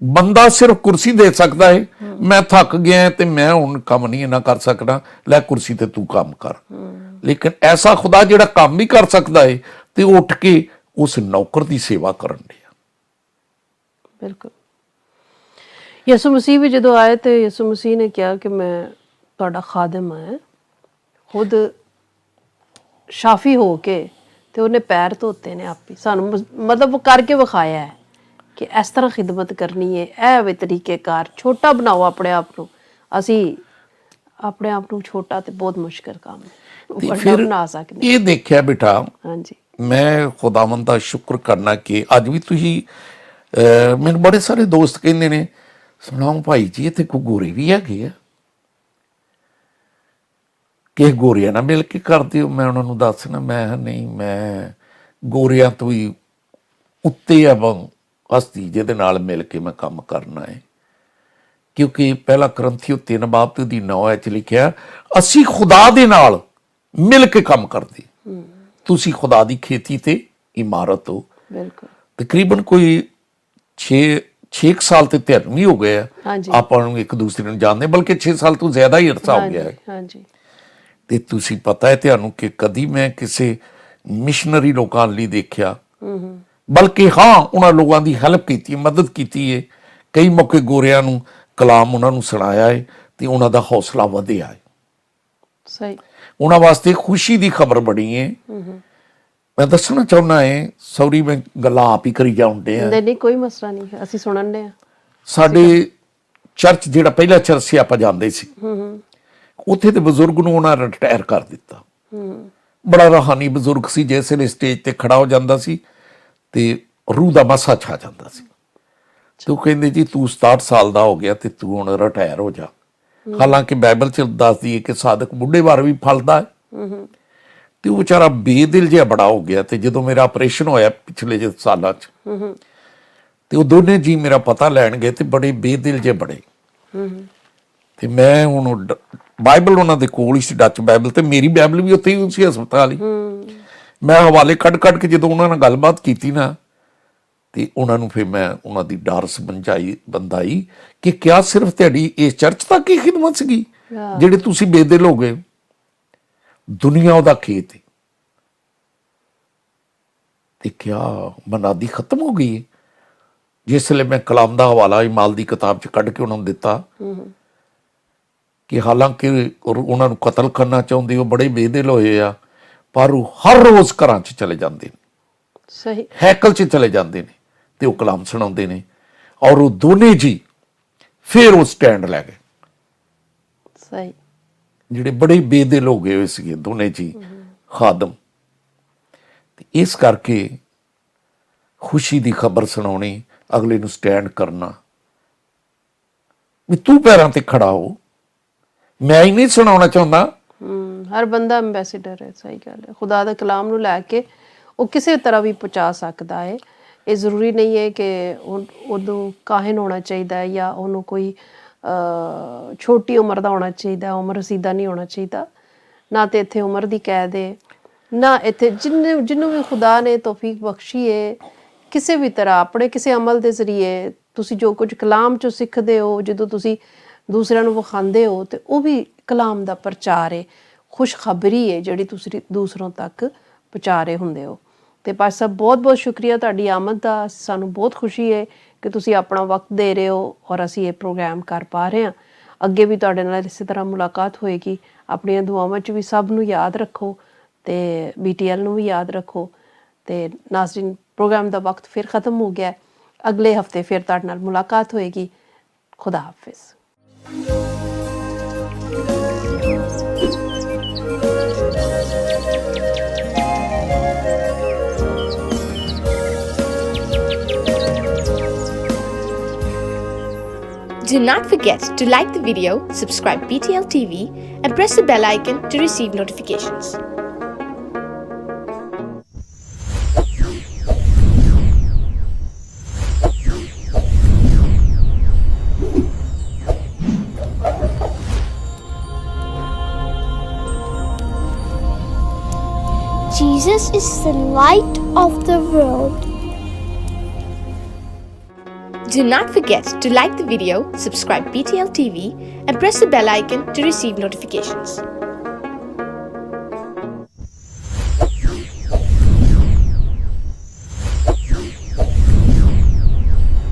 ਬੰਦਾ ਸਿਰਫ ਕੁਰਸੀ ਦੇ ਸਕਦਾ ਹੈ, ਮੈਂ ਥੱਕ ਗਿਆ ਤੇ ਮੈਂ ਹੁਣ ਕੰਮ ਨਹੀਂ ਇੰਨਾ ਕਰ ਸਕਦਾ, ਲੈ ਕੁਰਸੀ ਤੇ ਤੂੰ ਕੰਮ ਕਰ। ਲੇਕਿਨ ਐਸਾ ਖੁਦਾ ਜਿਹੜਾ ਕੰਮ ਵੀ ਕਰ ਸਕਦਾ ਹੈ ਤੇ ਉਹ ਉੱਠ ਕੇ ਉਸ ਨੌਕਰ ਦੀ ਸੇਵਾ ਕਰਨ ਡਿਆ। ਬਿਲਕੁਲ। ਯਿਸੂ ਮਸੀਹ ਵੀ ਜਦੋਂ ਆਏ ਤੇ ਯਿਸੂ ਮਸੀਹ ਨੇ ਕਿਹਾ ਕਿ ਮੈਂ ਤੁਹਾਡਾ ਖਾਦਮ ਹਾਂ, ਖੁਦ ਸ਼ਾਫੀ ਹੋ ਕੇ ਤੇ ਉਹਨੇ ਪੈਰ ਧੋਤੇ ਨੇ ਆਪੇ, ਸਾਨੂੰ ਮਤਲਬ ਕਰਕੇ ਵਿਖਾਇਆ ਹੈ ਕਿ ਇਸ ਤਰ੍ਹਾਂ ਖਿਦਮਤ ਕਰਨੀ ਹੈ, ਇਹ ਵੇ ਤਰੀਕੇਕਾਰ। ਛੋਟਾ ਬਣਾਓ ਆਪਣੇ ਆਪ ਨੂੰ, ਅਸੀਂ ਆਪਣੇ ਆਪ ਨੂੰ ਛੋਟਾ ਤੇ ਬਹੁਤ ਮੁਸ਼ਕਿਲ ਕੰਮ ਹੈ, ਤੇ ਵੱਡਾ ਫਿਰ ਬਣਾ ਸਕਦੇ। ਇਹ ਦੇਖਿਆ ਬੇਟਾ, ਹਾਂਜੀ, ਮੈਂ ਖੁਦਾਵੰਦ ਦਾ ਸ਼ੁਕਰ ਕਰਨਾ ਕਿ ਅੱਜ ਵੀ ਤੁਸੀਂ ਮੈਨੂੰ ਬੜੇ ਸਾਰੇ ਦੋਸਤ ਕਹਿੰਦੇ ਨੇ, ਸੁਣਾਓ ਭਾਈ ਜੀ ਇੱਥੇ ਕੋਈ ਗੋਰੇ ਵੀ ਹੈਗੇ ਆ, ਕਿ ਗੋਰਿਆਂ ਨਾਲ ਮਿਲ ਕੇ ਕਰਦੇ ਹੋ? ਮੈਂ ਉਹਨਾਂ ਨੂੰ ਦੱਸਣਾ, ਮੈਂ ਨਹੀਂ, ਮੈਂ ਗੋਰਿਆਂ ਤੋਂ ਹੀ ਉੱਤੇ ਆ ਹਸਤੀ ਜਿਹਦੇ ਨਾਲ ਮਿਲ ਕੇ ਮੈਂ ਕੰਮ ਕਰਨਾ ਹੈ। ਕਿਉਂਕਿ ਪਹਿਲਾ ਕਰੰਥੀਓ 3:9 'ਚ ਲਿਖਿਆ, ਅਸੀਂ ਖੁਦਾ ਦੇ ਨਾਲ ਮਿਲ ਕੇ ਕੰਮ ਕਰਦੇ, ਤੁਸੀਂ ਖੁਦਾ ਦੀ ਖੇਤੀ ਤੇ ਇਮਾਰਤ ਹੋ। ਬਿਲਕੁਲ। ਤਕਰੀਬਨ ਕੋਈ 6 ਸਾਲ ਤੇ 3 ਵੀ ਹੋ ਗਏ ਆ ਹਾਂਜੀ, ਆਪਾਂ ਨੂੰ ਇੱਕ ਦੂਸਰੇ ਨੂੰ ਜਾਣਦੇ, ਬਲਕਿ 6 ਸਾਲ ਤੋਂ ਜ਼ਿਆਦਾ ਹੀ ਅਰਸਾ ਹੋ ਗਿਆ ਹੈ। ਹਾਂਜੀ, ਤੇ ਤੁਸੀਂ ਪਤਾ ਹੈ ਤੁਹਾਨੂੰ ਕਿ ਕਦੀ ਮੈਂ ਕਿਸੇ ਮਿਸ਼ਨਰੀ ਲੋਕਾਂ ਲਈ ਦੇਖਿਆ, ਬਲਕਿ ਹਾਂ ਉਹਨਾਂ ਲੋਕਾਂ ਦੀ ਹੈਲਪ ਕੀਤੀ, ਮਦਦ ਕੀਤੀ ਹੈ। ਕਈ ਮੌਕੇ ਗੋਰਿਆਂ ਨੂੰ ਕਲਾਮ ਉਹਨਾਂ ਨੂੰ ਸੁਣਾਇਆ ਹੈ ਤੇ ਉਹਨਾਂ ਦਾ ਹੌਸਲਾ ਵਧਿਆ ਹੈ। ਸਹੀ। ਉਹਨਾਂ ਵਾਸਤੇ ਖੁਸ਼ੀ ਦੀ ਖਬਰ ਬਣੀ ਹੈ। ਮੈਂ ਦੱਸਣਾ ਚਾਹੁੰਦਾ ਹੈ, ਸੌਰੀ ਮੈਂ ਗੱਲਾਂ ਆਪ ਹੀ ਕਰੀ ਜਾਉਂਦੇ ਆ। ਨਹੀਂ, ਕੋਈ ਮਸਲਾ ਨਹੀਂ, ਅਸੀਂ ਸੁਣਨ ਦੇ ਆ। ਸਾਡੇ ਚਰਚ ਜਿਹੜਾ ਪਹਿਲਾ ਚਰਚ ਸੀ ਆਪਾਂ ਜਾਂਦੇ ਸੀ, ਉੱਥੇ ਦੇ ਬਜ਼ੁਰਗ ਨੂੰ ਉਹਨਾਂ ਰਿਟਾਇਰ ਕਰ ਦਿੱਤਾ। ਬੜਾ ਰੂਹਾਨੀ ਬਜ਼ੁਰਗ ਸੀ, ਜਿਸ ਵੇਲੇ ਸਟੇਜ ਤੇ ਖੜਾ ਹੋ ਜਾਂਦਾ ਸੀ ਤੇ ਰੂਹ ਦਾ ਮਸਾ ਛਾ ਜਾਂਦਾ ਸੀ। ਤੇ ਉਹ ਕਹਿੰਦੇ ਜੀ ਤੂੰ 67 ਸਾਲ ਦਾ ਹੋ ਗਿਆ ਤੇ ਤੂੰ ਹੁਣ ਰਿਟਾਇਰ ਹੋ ਜਾ। ਹਾਲਾਂਕਿ ਬਾਈਬਲ ਚ ਦੱਸਦੀ ਹੈ ਕਿ ਸਾਦਕ ਬੁੱਢੇ ਵਾਰ ਵੀ ਫਲਦਾ ਹੈ। ਤੇ ਉਹ ਵਿਚਾਰਾ ਬੇਦਿਲ ਜਿਹਾ ਬੜਾ ਹੋ ਗਿਆ। ਤੇ ਜਦੋਂ ਮੇਰਾ ਆਪਰੇਸ਼ਨ ਹੋਇਆ ਪਿਛਲੇ ਜਿਹੇ ਸਾਲਾਂ 'ਚ, ਤੇ ਉਹ ਦੋਨੇ ਜੀ ਮੇਰਾ ਪਤਾ ਲੈਣ ਗਏ ਤੇ ਬੜੇ ਬੇਦਿਲ ਜਿਹੇ ਬੜੇ। ਤੇ ਮੈਂ ਹੁਣ ਬਾਈਬਲ ਉਹਨਾਂ ਦੇ ਕੋਲ ਹੀ ਸੀ, ਡੱਚ ਬਾਈਬਲ, ਤੇ ਮੇਰੀ ਬਾਈਬਲ ਵੀ ਉੱਥੇ ਹੀ ਸੀ ਹਸਪਤਾਲ ਹੀ। ਮੈਂ ਹਵਾਲੇ ਕੱਢ ਕੇ ਜਦੋਂ ਉਹਨਾਂ ਨਾਲ ਗੱਲਬਾਤ ਕੀਤੀ ਨਾ, ਤੇ ਉਹਨਾਂ ਨੂੰ ਫਿਰ ਮੈਂ ਉਹਨਾਂ ਦੀ ਡਰ ਬੰਦਾਈ ਕਿ ਕਿਆ ਸਿਰਫ ਤੁਹਾਡੀ ਇਸ ਚਰਚ ਤੱਕ ਹੀ ਖਿਦਮਤ ਸੀਗੀ ਜਿਹੜੇ ਤੁਸੀਂ ਬੇਦਿਲ ਹੋ ਗਏ? ਦੁਨੀਆ ਉਹਦਾ ਖੇਤ ਹੈ। ਤੇ ਕਿਆ ਮਨਾਦੀ ਖਤਮ ਹੋ ਗਈ ਹੈ? ਜਿਸ ਵੇਲੇ ਮੈਂ ਕਲਾਮ ਦਾ ਹਵਾਲਾ ਇਮਾਲ ਦੀ ਕਿਤਾਬ 'ਚ ਕੱਢ ਕੇ ਉਹਨਾਂ ਨੂੰ ਦਿੱਤਾ ਕਿ ਹਾਲਾਂਕਿ ਉਹਨਾਂ ਨੂੰ ਕਤਲ ਕਰਨਾ ਚਾਹੁੰਦੇ, ਉਹ ਬੜੇ ਬੇਦਿਲ ਹੋਏ ਆ, ਪਰ ਉਹ ਹਰ ਰੋਜ਼ ਘਰਾਂ 'ਚ ਚਲੇ ਜਾਂਦੇ ਨੇ, ਸਹੀ, ਹੈਕਲ 'ਚ ਚਲੇ ਜਾਂਦੇ ਨੇ ਤੇ ਉਹ ਕਲਾਮ ਸੁਣਾਉਂਦੇ ਨੇ। ਔਰ ਉਹ ਦੋਨੇ ਜੀ ਫਿਰ ਉਹ ਸਟੈਂਡ ਲੈ ਗਏ, ਸਹੀ, ਜਿਹੜੇ ਬੜੇ ਬੇਦਿਲ ਹੋ ਗਏ ਹੋਏ ਸੀਗੇ ਦੋਨੇ ਜੀ ਖਾਦਮ। ਤੇ ਇਸ ਕਰਕੇ ਖੁਸ਼ੀ ਦੀ ਖਬਰ ਸੁਣਾਉਣੀ, ਅਗਲੇ ਨੂੰ ਸਟੈਂਡ ਕਰਨਾ ਵੀ ਤੂੰ ਪੈਰਾਂ ਤੇ ਖੜਾ ਹੋ। ਮੈਂ ਹੀ ਨਹੀਂ ਸੁਣਾਉਣਾ ਚਾਹੁੰਦਾ, ਹਰ ਬੰਦਾ ਐਂਬੈਸਡਰ ਹੈ। ਸਹੀ ਗੱਲ ਹੈ। ਖੁਦਾ ਦੇ ਕਲਾਮ ਨੂੰ ਲੈ ਕੇ ਉਹ ਕਿਸੇ ਤਰ੍ਹਾਂ ਵੀ ਪਹੁੰਚਾ ਸਕਦਾ ਹੈ। ਇਹ ਜ਼ਰੂਰੀ ਨਹੀਂ ਹੈ ਕਿ ਉਦੋਂ ਕਾਹਿਨ ਹੋਣਾ ਚਾਹੀਦਾ ਹੈ ਜਾਂ ਉਹਨੂੰ ਕੋਈ ਛੋਟੀ ਉਮਰ ਦਾ ਹੋਣਾ ਚਾਹੀਦਾ, ਉਮਰ ਰਸੀਦਾ ਨਹੀਂ ਹੋਣਾ ਚਾਹੀਦਾ। ਨਾ ਤੇ ਇੱਥੇ ਉਮਰ ਦੀ ਕੈਦ ਹੈ, ਨਾ ਇੱਥੇ ਜਿਹਨੂੰ ਵੀ ਖੁਦਾ ਨੇ ਤੌਫੀਕ ਬਖਸ਼ੀ ਹੈ, ਕਿਸੇ ਵੀ ਤਰ੍ਹਾਂ ਆਪਣੇ ਕਿਸੇ ਅਮਲ ਦੇ ਜ਼ਰੀਏ ਤੁਸੀਂ ਜੋ ਕੁਝ ਕਲਾਮ 'ਚੋਂ ਸਿੱਖਦੇ ਹੋ, ਜਦੋਂ ਤੁਸੀਂ ਦੂਸਰਿਆਂ ਨੂੰ ਵਿਖਾਉਂਦੇ ਹੋ, ਤੇ ਉਹ ਵੀ ਕਲਾਮ ਦਾ ਪ੍ਰਚਾਰ ਹੈ, ਖੁਸ਼ਖਬਰੀ ਹੈ ਜਿਹੜੀ ਤੁਸੀਂ ਦੂਸਰੋਂ ਤੱਕ ਪਹੁੰਚਾ ਰਹੇ ਹੁੰਦੇ ਹੋ। ਤੇ ਪਾਸ਼ਾ ਸਾਹਿਬ ਬਹੁਤ ਬਹੁਤ ਸ਼ੁਕਰੀਆ ਤੁਹਾਡੀ ਆਮਦ ਦਾ। ਸਾਨੂੰ ਬਹੁਤ ਖੁਸ਼ੀ ਹੈ ਕਿ ਤੁਸੀਂ ਆਪਣਾ ਵਕਤ ਦੇ ਰਹੇ ਹੋ ਔਰ ਅਸੀਂ ਇਹ ਪ੍ਰੋਗਰਾਮ ਕਰ ਪਾ ਰਹੇ ਹਾਂ। ਅੱਗੇ ਵੀ ਤੁਹਾਡੇ ਨਾਲ ਇਸੇ ਤਰ੍ਹਾਂ ਮੁਲਾਕਾਤ ਹੋਏਗੀ। ਆਪਣੀਆਂ ਦੁਆਵਾਂ 'ਚ ਵੀ ਸਭ ਨੂੰ ਯਾਦ ਰੱਖੋ ਤੇ BTL ਨੂੰ ਵੀ ਯਾਦ ਰੱਖੋ। ਤੇ ਨਾਜ਼ਰੀਨ, ਪ੍ਰੋਗਰਾਮ ਦਾ ਵਕਤ ਫਿਰ ਖਤਮ ਹੋ ਗਿਆ। ਅਗਲੇ ਹਫਤੇ ਫਿਰ ਤੁਹਾਡੇ ਨਾਲ ਮੁਲਾਕਾਤ ਹੋਏਗੀ। ਖੁਦਾ ਹਾਫਿਜ਼। Do not forget to like the video, subscribe BTL TV, and press the bell icon to receive notifications. Jesus is the light of the world. Do not forget to like the video, subscribe BTL TV, and press the bell icon to receive notifications.